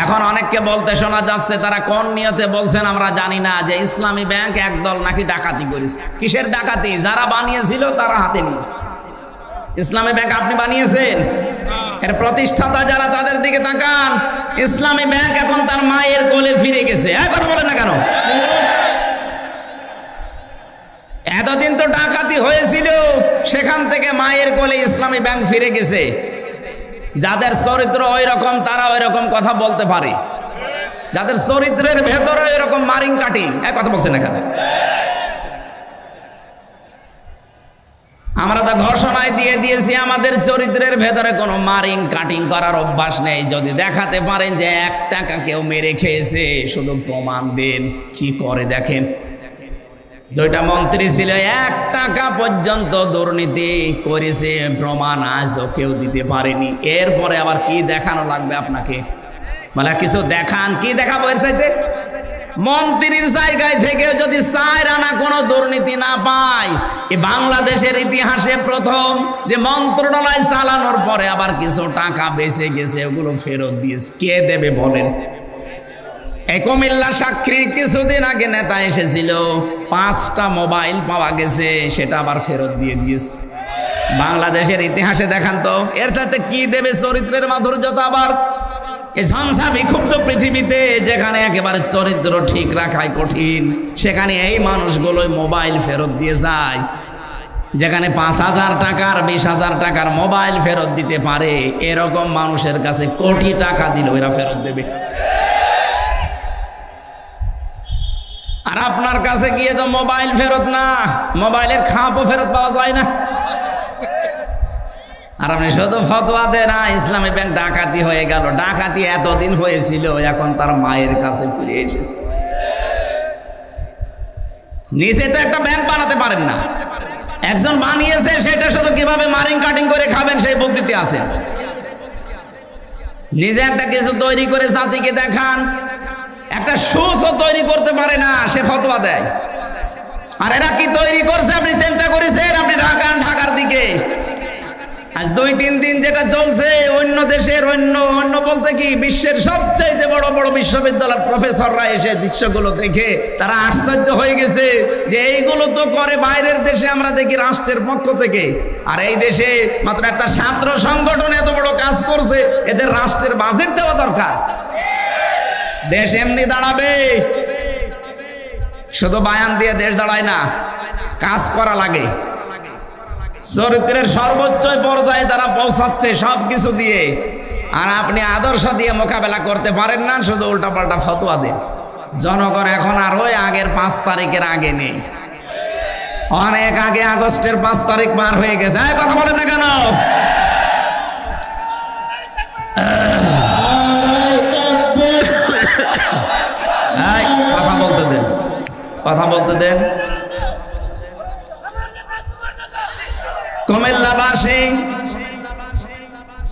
এখন অনেককে বলতে শোনা যাচ্ছে, তারা কোন নিয়তে বলছেন আমরা জানি না, যে ইসলামী ব্যাংক একদল নাকি ডাকাতি করেছে। কিসের ডাকাতি? যারা বানিয়েছিল তারা হাতে নিয়েছে। ইসলামী ব্যাংক আপনি বানিয়েছেন? এর প্রতিষ্ঠাতা যারা, তাদের দিকে তাকান। ইসলামী ব্যাংক এখন তার মায়ের কোলে ফিরে গেছে। কথা বলেন না কেন? এতদিন তো ডাকাতি হয়েছিল, সেখান থেকে মায়ের কোলে ইসলামী ব্যাংক ফিরে গেছে। যাদের চরিত্র ওই রকম, তারা ওই রকম কথা বলতে পারে। যাদের চরিত্রের ভেতরে এরকম মারিং কাটিং, কথা বলছেন না কেন? আমরা তো ঘোষণায় দিয়ে দিয়েছি, আমাদের চরিত্রের ভেতরে কোনো মারিং কাটিং করার অভ্যাস নেই। যদি দেখাতে পারেন যে 1 টাকা কেউ মেরে খেয়েছে, শুধু প্রমাণ দেন। কি করে দেখেন। 2টা মন্ত্রী ছিল, 1 টাকা পর্যন্ত দুর্নীতি করেছে, প্রমাণ আজও কেউ দিতে পারেনি। এরপরে আবার কি দেখানো লাগবে আপনাকে? বলে কিছু দেখান। কি দেখাবো এর চাইতে? মন্ত্রীর জায়গায় থেকে যদি 4 আনা কোনো দুর্নীতি না পায়, এই বাংলাদেশের ইতিহাসে প্রথম যে মন্ত্রণালয় চালানোর পরে আবার কিছু টাকা বেঁচে গেছে, ওগুলো ফেরত দিয়েছে। কে দেবে বলেন? এই কুমিল্লা সাক্ষীর কিছুদিন আগে নেতা এসেছিল, 5টা মোবাইল পাওয়া গেছে, সেটা আবার ফেরত দিয়ে দিয়েছে। বাংলাদেশের ইতিহাসে দেখান তো, এর চাইতে কি দেবে চরিত্রের মাধুর্যতা? আবার এই ঝঞ্ঝা বিক্ষুব্ধ পৃথিবীতে, যেখানে একেবারে চরিত্র ঠিক রাখাই কঠিন, সেখানে এই মানুষগুলোই মোবাইল ফেরত দিয়ে যায়। যেখানে 5,000 টাকার 20,000 টাকার মোবাইল ফেরত দিতে পারে, এরকম মানুষের কাছে কোটি টাকা দিলেও এরা ফেরত দেবে। আর আপনার কাছে গিয়ে তো মোবাইল ফেরত না, মোবাইলের খাপও ফেরত পাওয়া যায় না। আর আপনি শুধু ফতোয়া দেন, না ইসলামী ব্যাংক ডাকাতি হয়ে গেল। ডাকাতি এতদিন হয়েছিল, এখন তার মায়ের কাছে ফিরে এসেছে। নিজে তো একটা ব্যাংক বানাতে পারেন না, একজন বানিয়েছে, সেটা শুধু কিভাবে মারিং কাটিং করে খাবেন সেই পদ্ধতি আছে। নিজে একটা কিছু তৈরি করে জাতিকে দেখান। একটা সুসও তৈরি করতে পারে না, সে ফতোয়া দেয়। আর এরা কি তৈরি করছে আপনি চিন্তা করেছেন? আপনি ঢাকার দিকে আজ 2-3 দিন যেটা চলছে, অন্য দেশের অন্য বলতে কি বিশ্বের সবচাইতে বড় বড় বিশ্ববিদ্যালয়ের প্রফেসররা এসে দৃশ্যগুলো দেখে তারা আশ্চর্য হয়ে গেছে যে এইগুলো তো করে বাইরের দেশে, আমরা দেখি রাষ্ট্রের পক্ষ থেকে। আর এই দেশে মাত্র একটা ছাত্র সংগঠন এত বড় কাজ করছে, এদের রাষ্ট্রের বাজেট দেওয়া দরকার। দেশ এমনি দাঁড়াবে, শুধু বায়ান দিয়ে দেশ দাঁড়ায় না, কাজ করা লাগে। চরিত্রের সর্বোচ্চ পর্যায়ে তারা পৌঁছাচ্ছে সবকিছু দিয়ে, আর আপনি আদর্শ দিয়ে মোকাবেলা করতে পারেন না, শুধু উল্টাপাল্টা ফতোয়া দেন। জনগণ এখন আর ওই আগের 5 তারিখের আগে নেই, অনেক আগে আগস্টের 5 তারিখ পার হয়ে গেছে। কথা বলেন না কেন? কথা বলতে দেন, কথা বলতে দেন। কুমিল্লাবাসী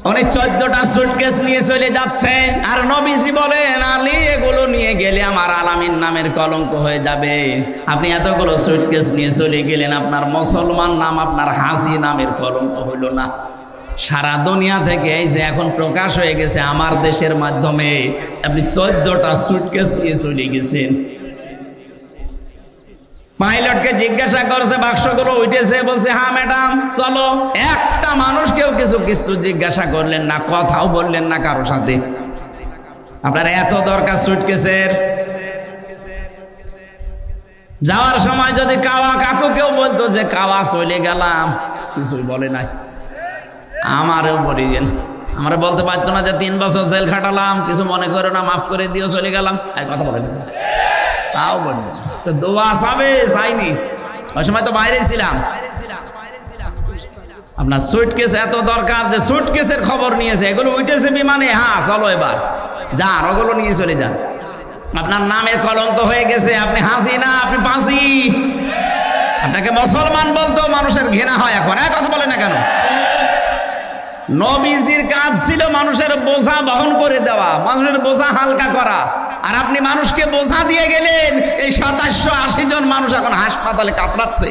উনি 14টা সুটকেস নিয়ে চলে যাচ্ছে, আর নবীজি বলেন আলী এগুলো নিয়ে গেলে আমার আলামিন নামের কলঙ্ক হয়ে যাবে। আপনি এতগুলো সুটকেস নিয়ে চলে গেলেন, আপনার মুসলমান নাম আপনার হাজি নামের কলঙ্ক হইল না? সারা দুনিয়া থেকে এই যে এখন প্রকাশ হয়ে গেছে আমার দেশের মাধ্যমে, আপনি 14টা সুটকেস নিয়ে চলে গেছেন। পাইলটকে জিজ্ঞাসা করছে বাক্সগুলো উঠেছে, বলছে হ্যাঁ ম্যাডাম চলো। একটা মানুষকেও কিছু জিজ্ঞাসা করলেন না, কথাও বললেন না কারোর সাথে। আপনার এত দরকার সুটকেসের? যাওয়ার সময় যদি কাওয়া কাকু কেউ বলতো যে কাওয়া চলে গেলাম, কিছুই বলে নাই। আমারও বলিছেন, আমরা বলতে পারতো না যে 3 বছর জেল খাটালাম, কিছু মনে করো না, মাফ করে দিও, চলে গেলাম? এই কথা বলে না, তাও বলি তো দোয়া চাবে চাইনি, ওই সময় তো বাইরে ছিলাম। আপনার সুটকেস এত দরকার যে সুটকেসের খবর নিয়েছে, এগুলো উঠেছে বিমানে, হ্যাঁ চলো এবার যান, ওগুলো নিয়ে চলে যান। আপনার নামের কলঙ্ক হয়ে গেছে, আপনি হাসি না, আপনি পাঁচি। আপনাকে মুসলমান বলতো মানুষের ঘৃণা হয় এখন। কথা বলে না কেন? নবীজির কাজ ছিল মানুষের বোঝা বহন করে দেওয়া, মানুষের বোঝা হালকা করা, আর আপনি মানুষকে বোঝা দিয়ে গেলেন। এই 2780 জন মানুষ এখন হাসপাতালে কাতরাচ্ছে,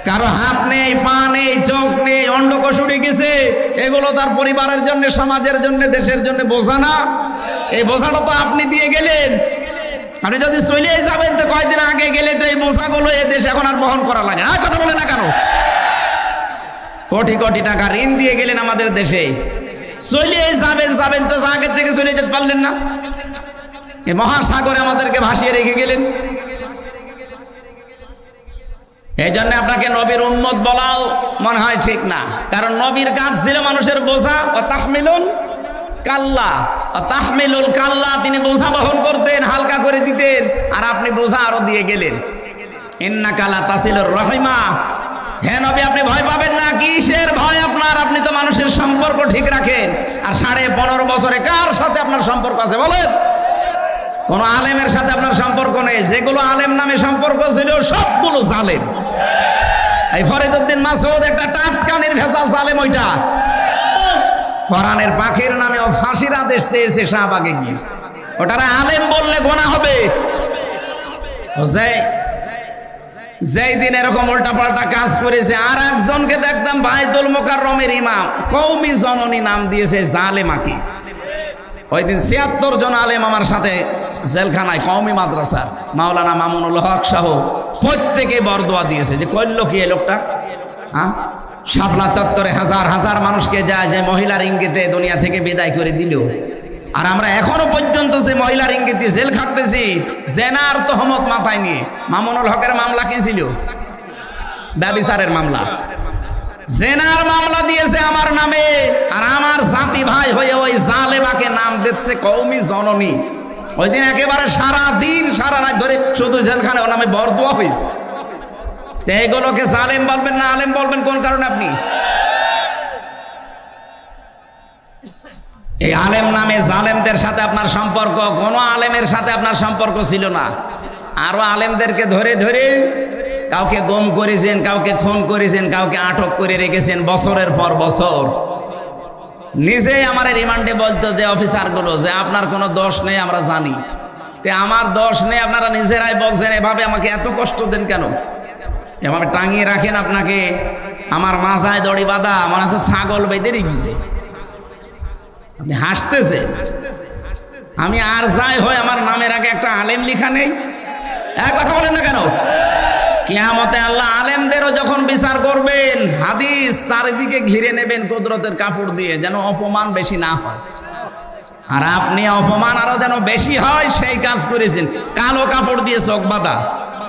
কারো হাত নেই, পা নেই, চোখ নেই, অন্ডকোষ উড়ে গেছে। এগুলো তার পরিবারের জন্য, সমাজের জন্য, দেশের জন্য বোঝা না? এই বোঝাটা তো আপনি দিয়ে গেলেন। আপনি যদি চলে যাবেন তো কয়েকদিন আগে গেলে তো এই বোঝাগুলো এ দেশ এখন আর বহন করা লাগে না। কথা বলে না কেন? কোটি কোটি টাকা ঋণ দিয়ে গেলেন আমাদের দেশে, চলে যাবেন তো আগের থেকে চলে যেতে পারলেন না? এই মহাসাগরে আমাদেরকে ভাসিয়ে রেখে গেলেন। এই জন্য আপনাকে নবীর উম্মত বলাও মনে হয় ঠিক না, কারণ নবীর কাজ ছিল মানুষের বোঝা ও তাহমিলুল কাল্লা, তাহমিলুল কাল্লা, তিনি বোঝা বহন করতেন, হালকা করে দিতেন, আর আপনি বোঝা আরো দিয়ে গেলেন। ইন্নাকা লা তাসিলুর রহিমা, হে নবী আপনি ভয় পাবেন না। কিসের ভয় আপনার? আপনি তো মানুষের সম্পর্ক ঠিক রাখেন। আর 15.5 বছরে কার সাথে আপনার সম্পর্ক আছে বলেন? কোন আলেমের সাথে আপনার সম্পর্ক নেই। যেগুলো আলেম নামে সম্পর্ক ছিল সবগুলো জালেম। এই ফরিদউদ্দিন মাসউদ একটা টাটকানির ভেজাল জালেম। ওইটা কোরআনের পাখির নামে ও ফাঁসির আদেশ চেয়েছে শাহবাগে গিয়ে, ওটারে আলেম বললে গোনা হবে। যেই দিন এরকম উল্টাপাল্টা কাজ করেছে, আর একজনকে দেখতাম বাইতুল মোকাররমের ইমাম, কওমি জননী নাম দিয়েছে জালেমাকে। ওই দিন 76 জন আলেম আমার সাথে জেলখানায়, কওমি মাদ্রাসার মাওলানা মামুনুল হক সহ প্রত্যেকে বরদোয়া দিয়েছে যে করলো কি এই লোকটা। হ্যাঁ, শাপলা চত্বরে হাজার হাজার মানুষকে যায় যে মহিলার ইঙ্গিতে দুনিয়া থেকে বিদায় করে দিল, আর আমরা এখনো পর্যন্ত যে মহিলার ইঙ্গিতে জেল খাটতেছি জেনার তহমত মাথায় নিয়ে। মামুনুল হকের মামলা কি ছিল? ব্যভিচারের মামলা। জেনার মামলা দিয়েছে আমার নামে, আর আমার জাতি ভাই হয়ে ওই জালেমাকে নাম দিচ্ছে কওমি জননী। ওই দিন একেবারে সারা দিন সারা রাত ধরে শুধু জেলখানে ওর নামে বরদোয়া হয়েছে। এগুলোকে জালেম বলবেন না আলেম বলবেন কোন কারণে আপনি? এই আলেম নামে জালেমদের সাথে আপনার সম্পর্ক, কোন আলেমের সাথে আপনার সম্পর্ক ছিল না। আরো আলেমদেরকে ধরে ধরে কাউকে গুম করেছেন, কাউকে খুন করেছেন, কাউকে আটক করে রেখেছেন বছরের পর বছর। নিজেই আমার রিমান্ডে বলতো যে অফিসারগুলো যে আপনার কোনো দোষ নেই, আমরা জানি, আমার দোষ নেই, আপনারা নিজেরাই বলছেন, এভাবে আমাকে এত কষ্ট দেন কেন? এভাবে টাঙিয়ে রাখেন আপনাকে। আমার মাজায় দড়ি বাঁধা, মনে হচ্ছে ছাগল বেঁধে রেখেছে। আপনি হাসতেছে, আমি আর যাই হয় আমার নামের আগে একটা আলেম লিখা নেই। এক কথা বলেন না কেন? কিয়ামতে আল্লাহ আলেমদেরও যখন বিচার করবেন, হাদিস চারিদিকে ঘিরে নেবেন কুদরতের কাপড় দিয়ে, যেন অপমান বেশি না হয়। আর আপনি অপমান আরো যেন বেশি হয় সেই কাজ করেছেন। কালো কাপড় দিয়ে চোখ বাঁধা,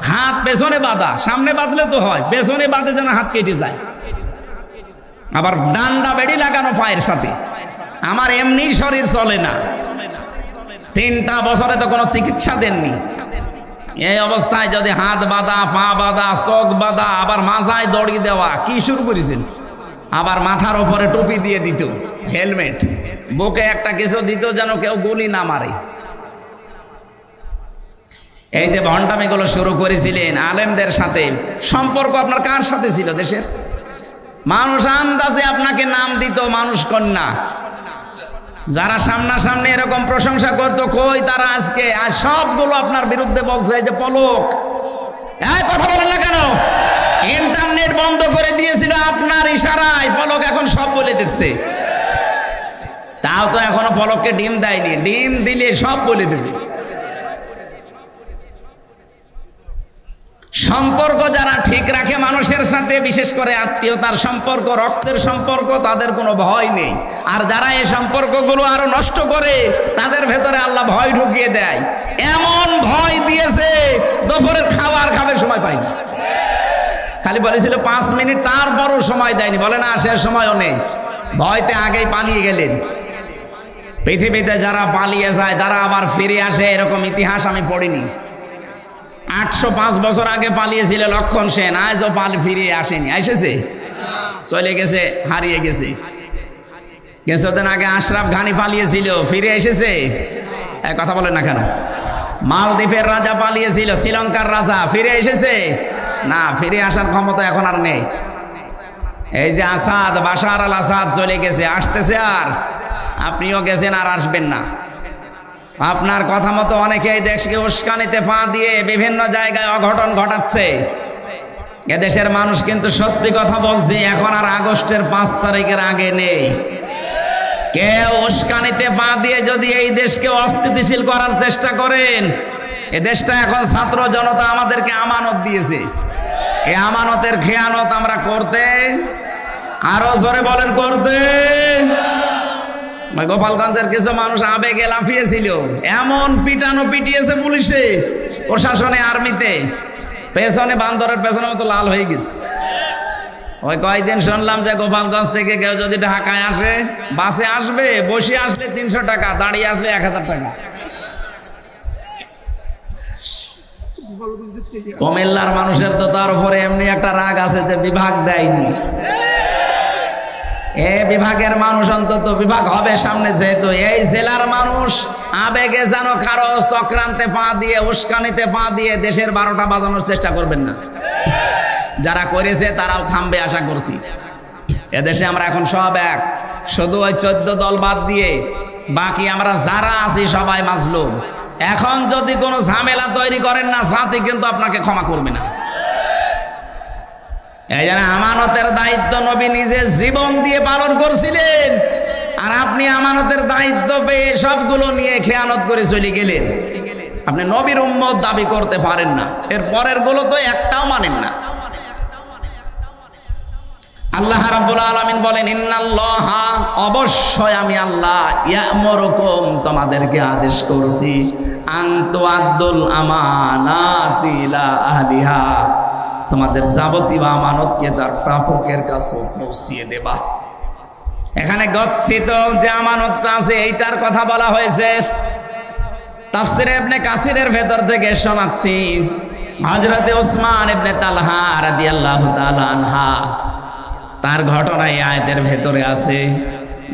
হাত পেছনে বাঁধা, সামনে বাঁধলে তো হয়, পেছনে বাঁধে যেন হাত কেটে যায়। আবার ডান্ডা বেড়ি লাগানো পায়ের সাথে। আমার এমনি শরীর চলে না, 3টা বছরে তো কোনো চিকিৎসা দেননি। এই অবস্থায় যদি হাত বাঁধা, পা বাঁধা, চোখ বাঁধা, আবার মাথায় দড়ি দেওয়া, কি শুরু করেছেন? আবার মাথার উপরে টুপি দিয়ে দিত, হেলমেট, বুকে একটা কিছু দিত যেন কেউ গুলি না মারে। এই যে ভণ্ডামিগুলো শুরু করেছিলেন আলেমদের সাথে, সম্পর্ক আপনার কার সাথে ছিল? দেশের মানুষ আন্দাজে আপনাকে নাম দিত মানুষ কন্যা। যারা সামনাসামনি এরকম প্রশংসা করতো, কই তারা আজকে? আর সবগুলো আপনার বিরুদ্ধে বলছে। এই যে পলক, কথা বলেন না কেন? ইন্টারনেট বন্ধ করে দিয়েছিল আপনার ইশারায়, পলক এখন সব বলে দিচ্ছে। তাও তো এখনো পলককে ডিম দেয়নি, ডিম দিলে সব বলে দেবে। সম্পর্ক যারা ঠিক রাখে মানুষের সাথে, বিশেষ করে আত্মীয়তার সম্পর্ক, রক্তের সম্পর্ক, তাদের কোনো ভয় নেই। আর যারা এই সম্পর্কগুলো আরো নষ্ট করে, তাদের ভেতরে আল্লাহ ভয় ঢুকিয়ে দেয়। এমন ভয় দিয়েছে দুপুরের খাবার খাবে সময় পাইনি। খালি বলেছিল 5 মিনিট, তারপরও সময় দেয়নি। বলে না সে সময়ও নেই, ভয়তে আগেই পালিয়ে গেলেন। পৃথিবীতে যারা পালিয়ে যায় তারা আবার ফিরে আসে, এরকম ইতিহাস আমি পড়িনি। 805 বছর আগে পালিয়েছিল লক্ষণ সেন, আজও ফিরে আসেনি। এসেছে, চলে গেছে, হারিয়ে গেছে। কিছুদিন আগে আশরাফ ঘানি পালিয়েছিল, ফিরে এসেছে? কথা বলেন না কেন? মালদ্বীপের রাজা পালিয়েছিল, শ্রীলঙ্কার রাজা, ফিরে এসেছে? না, ফিরে আসার ক্ষমতা এখন আর নেই। এই যে আসাদ, বাশার আল আসাদ চলে গেছে, আসতেছে আর, আপনিও গেছেন আর আসবেন না। আপনার কথা মতো অনেকেই দেশকে উস্কানিতে পা দিয়ে বিভিন্ন জায়গায় অঘটন ঘটাচ্ছে। এদেশের মানুষ কিন্তু সত্যি কথা বলছি, এখন আর আগস্টের 5 তারিখের আগে নেই। কেউ উস্কানিতে পা দিয়ে যদি এই দেশকে অস্থিতিশীল করার চেষ্টা করেন, এ দেশটা এখন ছাত্র জনতা আমাদেরকে আমানত দিয়েছে। এই আমানতের খেয়ানত আমরা করতে, আরো জোরে বলেন করতে। গোপালগঞ্জের কিছু মানুষ আবেগে লাফিয়েছিল, এমন পিটানো পিটিয়েছে পুলিশে, প্রশাসনে, আর্মিতে, পেছনে বান্দরের পেছনে মতো লাল হয়ে গেছে। ওই কয়েকদিন শুনলাম যে গোপালগঞ্জ থেকে কেউ যদি ঢাকায় আসে, বাসে আসবে, বসে আসলে 300 টাকা, দাঁড়িয়ে আসলে 1000 টাকা। কুমিল্লার মানুষের তো তার উপরে এমনি একটা রাগ আছে যে বিভাগ দেয়নি। এ বিভাগের মানুষ অন্তত বিভাগ হবে সামনে, যেহেতু এই জেলার মানুষ আবেগে যেন কারো চক্রান্তে পা দিয়ে, উস্কানিতে পা দিয়ে দেশের 12টা বাজানোর চেষ্টা করবেন না। যারা করেছে তারাও থামবে আশা করছি। এদেশে আমরা এখন সব এক, শুধু ওই 14 দল বাদ দিয়ে বাকি আমরা যারা আছি সবাই মাজলুম। এখন যদি কোনো ঝামেলা তৈরি করেন না, জাতি কিন্তু আপনাকে ক্ষমা করবে না। এই জন্য আমানতের দায়িত্ব নবী নিজে জীবন দিয়ে পালন করছিলেন, আর আপনি আমানতের দায়িত্ব পেয়ে সবগুলো নিয়ে খেয়ানত করে চলে গেলেন। আপনি নবীর উম্মত দাবি করতে পারেন না, এর পরের গুলো তো একটাও মানেন না। আল্লাহ রাব্বুল আলামিন বলেন, ইন্নাল্লাহা, অবশ্যই আমি আল্লাহ, ইয়া'মুরুকুম, তোমাদেরকে আদেশ করছি, আন তুআদ্দুল আমানাতি ইলা আহলিহা, তোমাদের যাবতীয় আমানতকে তার প্রাপকের কাছে পৌঁছিয়ে দেবা। এখানে গচ্ছিত যে আমানতটা আছে এইটার কথা বলা হয়েছে। তাফসীরে ইবনে কাসিরের ভেতর থেকে শোনাচ্ছি, হযরতে ওসমান ইবনে তালহা রাদিয়াল্লাহু তাআলা আনহা, তার ঘটনা এই আয়াতের ভেতরে আছে।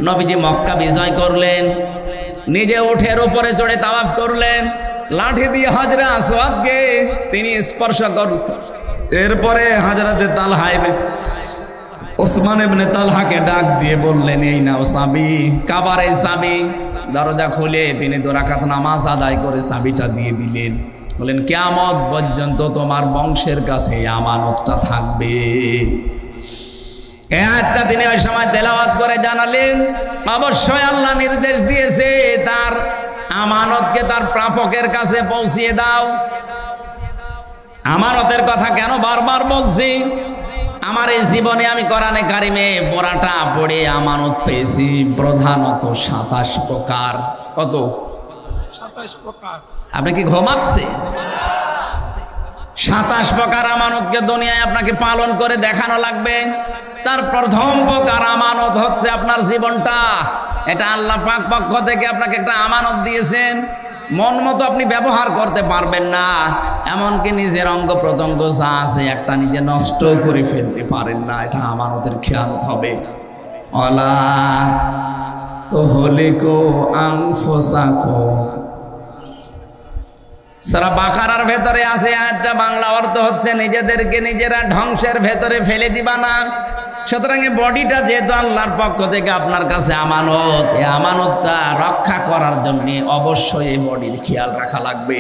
নবীজি মক্কা বিজয় করলেন, নিজে উঠের উপরে চড়ে তাওয়াফ করলেন, লাঠি দিয়ে হাজরা আসওয়াদকে তিনি স্পর্শ করলেন। এরপরে হযরতে তালহা ওসমান ইবনে তালহাকে ডাক দিয়ে বললেন, এই নাও চাবি, কাবার এই চাবি। দরজা খুলে তিনি 2 রাকাত নামাজ আদায় করে চাবিটা দিয়ে দিলেন। বলেন, কিয়ামত পর্যন্ত তোমার বংশের কাছে এই আমানতটা থাকবে। এই আয়াতটা তিনি ওই সময় তেলাওয়াত করে জানালেন, অবশ্যই আল্লাহ নির্দেশ দিয়েছে তার আমানতকে তার প্রাপকের কাছে পৌঁছিয়ে দাও। আমানতের কথা কেন বারবার বলছি? আমার এই জীবনে আমি কোরআনে কারিমে পড়াটা পড়ে আমানত পেয়েছি প্রধানত 27 প্রকার। কত? 27 প্রকার। আপনি কি ঘুমাচ্ছে? 27 প্রকার আমানতকে দুনিয়ায় আপনাকে পালন করে দেখানো লাগবে। তার প্রথম প্রকার আমানত হচ্ছে আপনার জীবনটা। এটা আল্লাহ পাক পক্ষ থেকে আপনাকে একটা আমানত দিয়েছেন, মন মতো আপনি ব্যবহার করতে পারবেন না, এমনকি নিজের অঙ্গ প্রত্যঙ্গ যা আছে একটা নিজে নষ্ট করে ফেলতে পারেন না, এটা আমানতের খেয়ানত হবে। অলা তুহলিকু আনফুসাকুম, সূরা বাকারার ভেতরে আছে আয়াতটা, বাংলা অর্থ হচ্ছে নিজেদেরকে নিজেরা ধ্বংসের ভেতরে ফেলে দিবা না। সুতরাং এই বডিটা যেহেতু আল্লাহর পক্ষ থেকে আপনার কাছে আমানত, এই আমানতটা রক্ষা করার জন্য অবশ্যই এই বডির খেয়াল রাখা লাগবে।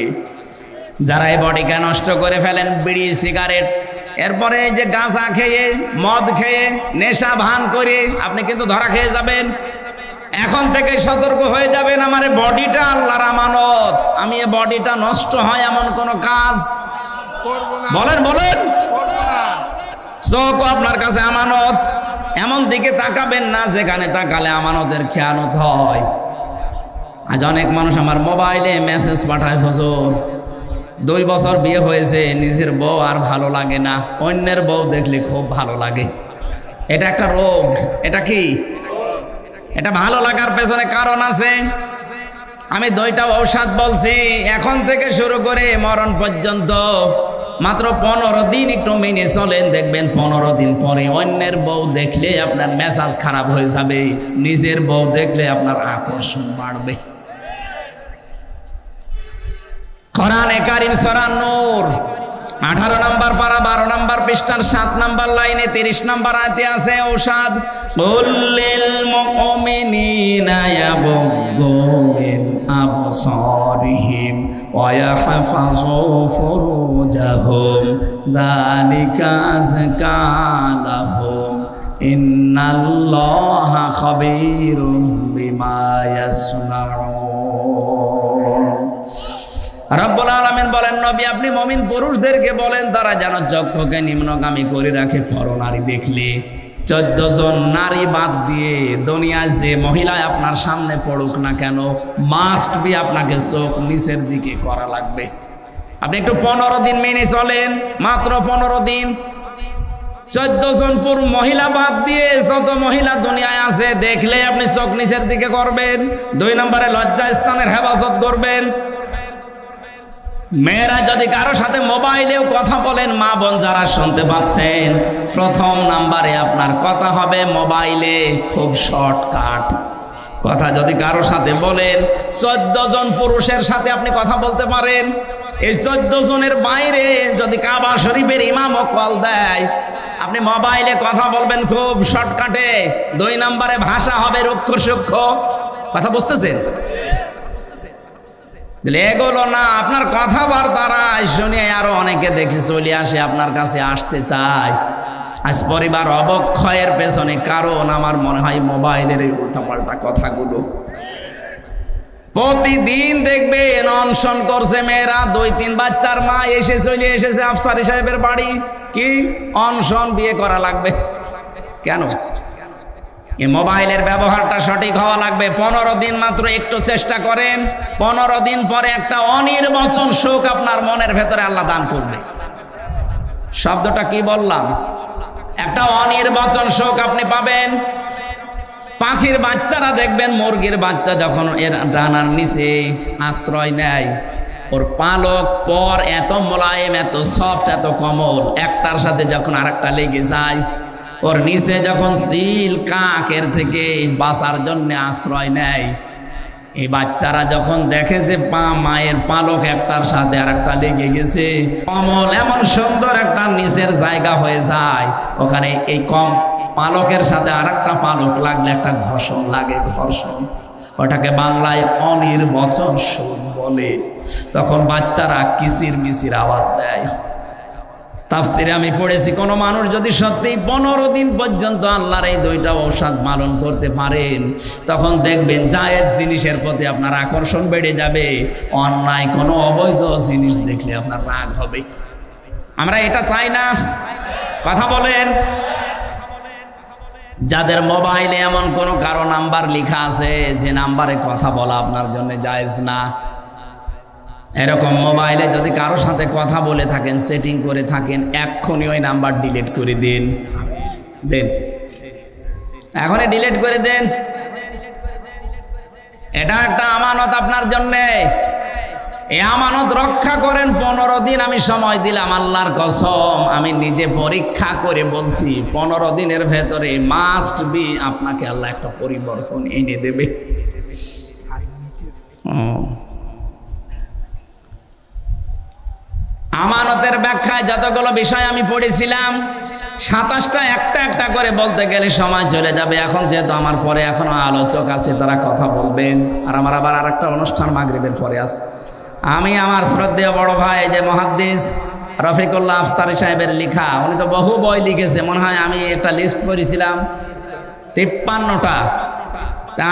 যারা এই বডিকে নষ্ট করে ফেলেন বিড়ি সিগারেট, এরপরে এই যে গাঁজা খেয়ে মদ খেয়ে নেশা ভান করে, আপনি কিন্তু ধরা খেয়ে যাবেন। এখন থেকে সতর্ক হয়ে যাবেন, আমার এই বডিটা আল্লাহর আমানত, আমি এই বডিটা নষ্ট হয় এমন কোন কাজ বলেন বলেন। চোখ আপনার কাছে আমানত, এমন দিকে তাকাবেন না যেখানে তাকালে আমানতের খেয়ানত হয়। আজ অনেক মানুষ আমার মোবাইলে মেসেজ পাঠায়, হুজুর 2 বছর বিয়ে হয়েছে, নিজের বউ আর ভালো লাগে না, অন্যের বউ দেখলে খুব ভালো লাগে। এটা একটা রোগ। এটা কি? এটা ভালো লাগার পেছনে কারণ আছে। আমি 2টা ঔষধ বলছি, এখন থেকে শুরু করে মরণ পর্যন্ত মাত্র 15 দিন একটু মেনে চলেন, দেখবেন 15 দিন পরে অন্যের বউ দেখলে আপনার মেজাজ খারাপ হয়ে যাবে, নিজের বউ দেখলে আপনার আকর্ষণ বাড়বে। কোরআনে কারীম সূরা নূর 18 নম্বর পারা 12 নম্বর পৃষ্ঠার 7 নম্বর লাইনে 30 নম্বর আয়াতে আছে ঔষধ, কুল্লিল মুমিনিনা ইয়াগুদ্দু মিন আবসারিহিম ওয়া ইয়াহফাযু ফুরুজাহুম যালিকা আযকা লাহুম ইন্নাল্লাহা খাবীরুম বিমা ইয়াসনাউন। রব্বুল আলামিন বলেন, নবী আপনি মুমিন পুরুষদেরকে বলেন তারা যেন চক্ষুকে নিম্নগামী করে রাখে পরনারী দেখলে। 14 জন নারী বাদ দিয়ে দুনিয়ায় যে মহিলায় আপনার সামনে পড়ুক না কেন, মাস্ট বি আপনাকে চোখ নিচের দিকে করা লাগবে। আপনি একটু 15 দিন মেনে চলেন, মাত্র 15 দিন। 14 জন মহিলা বাদ দিয়ে যত মহিলা দুনিয়ায় আছে দেখলে আপনি চোখ নিচের দিকে করবেন। 2 নম্বরে লজ্জা স্থানের হেফাজত করবেন। মেয়েরা যদি কারো সাথে মোবাইলেও কথা বলেন, মা বোন যারা শুনতে পাচ্ছেন, প্রথম নাম্বারে আপনার কথা হবে মোবাইলে খুব শর্টকাট কথা। যদি কারো সাথে বলেন, 14 জন পুরুষের সাথে আপনি কথা বলতে পারেন, এই 14 জনের বাইরে যদি কাবা শরীফের ইমামও কল দেয়, আপনি মোবাইলে কথা বলবেন খুব শর্টকাটে। 2 নম্বরে ভাষা হবে রুক্ষ সূক্ষ্ম। কথা বুঝতেছেন? এগুলো না, আপনার কথাবার্তারা শুনে আরো অনেকে দেখি চলে আসে, আপনার কাছে আসতে চায়। আজ পরিবার অবক্ষয়ের পেছনে কারণ আমার মনে হয় মোবাইলের এই উল্টাপাল্টা কথাগুলো। প্রতিদিন দেখবেন অনশন করছে মেয়েরা, 2-3 বাচ্চার মা এসে চলে এসেছে আফসারি সাহেবের বাড়ি, কি অনশন, বিয়ে করা লাগবে। কেন? এই মোবাইলের ব্যবহারটা সঠিক হওয়া লাগবে। 15 দিন মাত্র একটু চেষ্টা করেন, 15 দিন পরে একটা অনির্বচন সুখ আপনার মনের ভেতরে আল্লাহ দান করবে। শব্দটা কি বললাম? একটা অনির্বচন সুখ আপনি পাবেন। পাখির বাচ্চারা দেখবেন, মুরগির বাচ্চা যখন এর ডানার নিচে আশ্রয় নেয়, ওর পালক পর এত মোলায়েম, এত সফট, এত কোমল, একটার সাথে যখন আরেকটা লেগে যায়, ওর নিচে যখন সিল কাকের থেকে বাঁচার জন্য আশ্রয় নেয়, এই বাচ্চারা যখন দেখে যে মায়ের পালক একটার সাথে আর একটা লেগে গেছে, কমল এমন সুন্দর একটা নিচের জায়গা হয়ে যায়, ওখানে এই কম পালকের সাথে আর একটা পালক লাগলে একটা ঘর্ষণ লাগে, ঘর্ষণ। ওটাকে বাংলায় অনির্বচন সুখ বলে। তখন বাচ্চারা কিচির মিচির আওয়াজ দেয়। তাফসিরে আমি পড়েছি, কোন মানুষ যদি সত্যি 15 দিন পর্যন্ত আল্লাহর এই 2টা ঔষধ পালন করতে পারেন, তখন দেখবেন জায়েজ জিনিসের প্রতি আপনার আকর্ষণ বেড়ে যাবে, অন্যায় কোনো অবৈধ জিনিস দেখলে আপনার রাগ হবে। আমরা এটা চাই না? কথা বলেন। যাদের মোবাইলে এমন কোন কারো নাম্বার লেখা আছে যে নাম্বারে কথা বলা আপনার জন্য জায়েজ না, এরকম মোবাইলে যদি কারোর সাথে কথা বলে থাকেন, সেটিং করে থাকেন, এক্ষুনি ওই নাম্বার ডিলিট করে দিন। এখনই ডিলিট করে দেন। এটা একটা আমানত আপনার জন্যে। এই আমানত রক্ষা করেন। 15 দিন আমি সময় দিলাম, আল্লাহর কসম আমি নিজে পরীক্ষা করে বলছি 15 দিনের ভেতরে মাস্ট বি আপনাকে আল্লাহ একটা পরিবর্তন এনে দেবে। আমানতের ব্যাখ্যায় যতগুলো বিষয় আমি পড়েছিলাম 27টা একটা একটা করে বলতে গেলে সময় চলে যাবে। এখন যেহেতু আমার পরে এখনো আলোচক আছে, তারা কথা বলবেন, আর আমার আবার আরেকটা অনুষ্ঠান মাগরিবের পরে আছে। আমি আমার শ্রদ্ধেয় বড় ভাই যে মুহাদ্দিস রফিকুল্লাহ আফসারী সাহেবের লেখা, উনি তো বহু বই লিখেছে, মনে হয় আমি একটা লিস্ট করেছিলাম 53টা।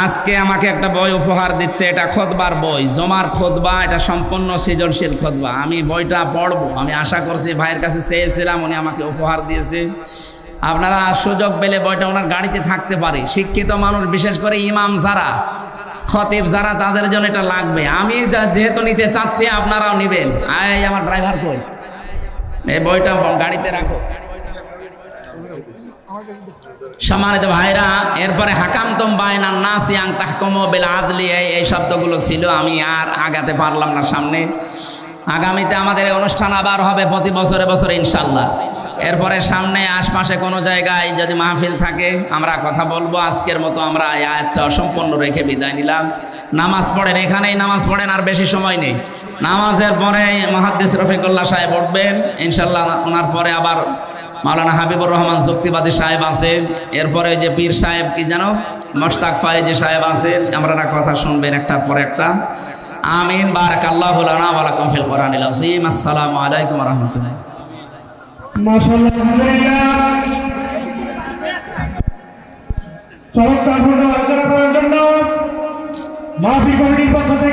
আজকে আমাকে একটা বই উপহার দিচ্ছে, এটা খুতবার বই, জমার খুতবা, এটা সম্পূর্ণ সৃজনশীল খুতবা। আমি বইটা পড়বো, আমি আশা করছি, ভাইয়ের কাছে চেয়েছিলাম, উনি আমাকে উপহার দিয়েছে। আপনারা সুযোগ পেলে বইটা ওনার গাড়িতে থাকতে পারে। শিক্ষিত মানুষ, বিশেষ করে ইমাম যারা, খতিব যারা, তাদের জন্য এটা লাগবে। আমি যেহেতু নিতে চাচ্ছি, আপনারাও নেবেন। এই আমার ড্রাইভার কই, এই বইটা গাড়িতে রাখো। সম্মানিত ভাইরা, এরপরে হাকামতুম বাইনান নাসি আন তাহকুমু বিল আদলি, এই শব্দগুলো ছিল, আমি আর আগাতে পারলাম না সামনে। আগামীতে আমাদের এই অনুষ্ঠান আবার হবে প্রতি বছরে বছরে ইনশাল্লাহ। এরপরে সামনে আশপাশে কোনো জায়গায় যদি মাহফিল থাকে আমরা কথা বলবো। আজকের মতো আমরা এই আয়াতটা অসম্পূর্ণ রেখে বিদায় নিলাম। নামাজ পড়েন, এখানেই নামাজ পড়েন, আর বেশি সময় নেই। নামাজের পরে মুহাদ্দিস রফিকুল্লাহ সাহেব উঠবেন ইনশাল্লাহ। ওনার পরে আবার মাওলানা হাবিবুর রহমান যুক্তিবাদী সাহেব আছেন। এরপরে যে পীর সাহেব কি জানো, মোশতাক ফায়েজি সাহেব আছেন। আপনারা কথা শুনবেন একটার পর একটা। আমিন। বারাকাল্লাহু লানা ওয়া লাকুম ফিল কোরআনিল আযীম। আসসালামু আলাইকুম ওয়া রাহমাতুল্লাহ। মাশাআল্লাহ, আলহামদুলিল্লাহ। চমৎকার আলোচনা করার জন্য মাহফিল কমিটির পক্ষ থেকে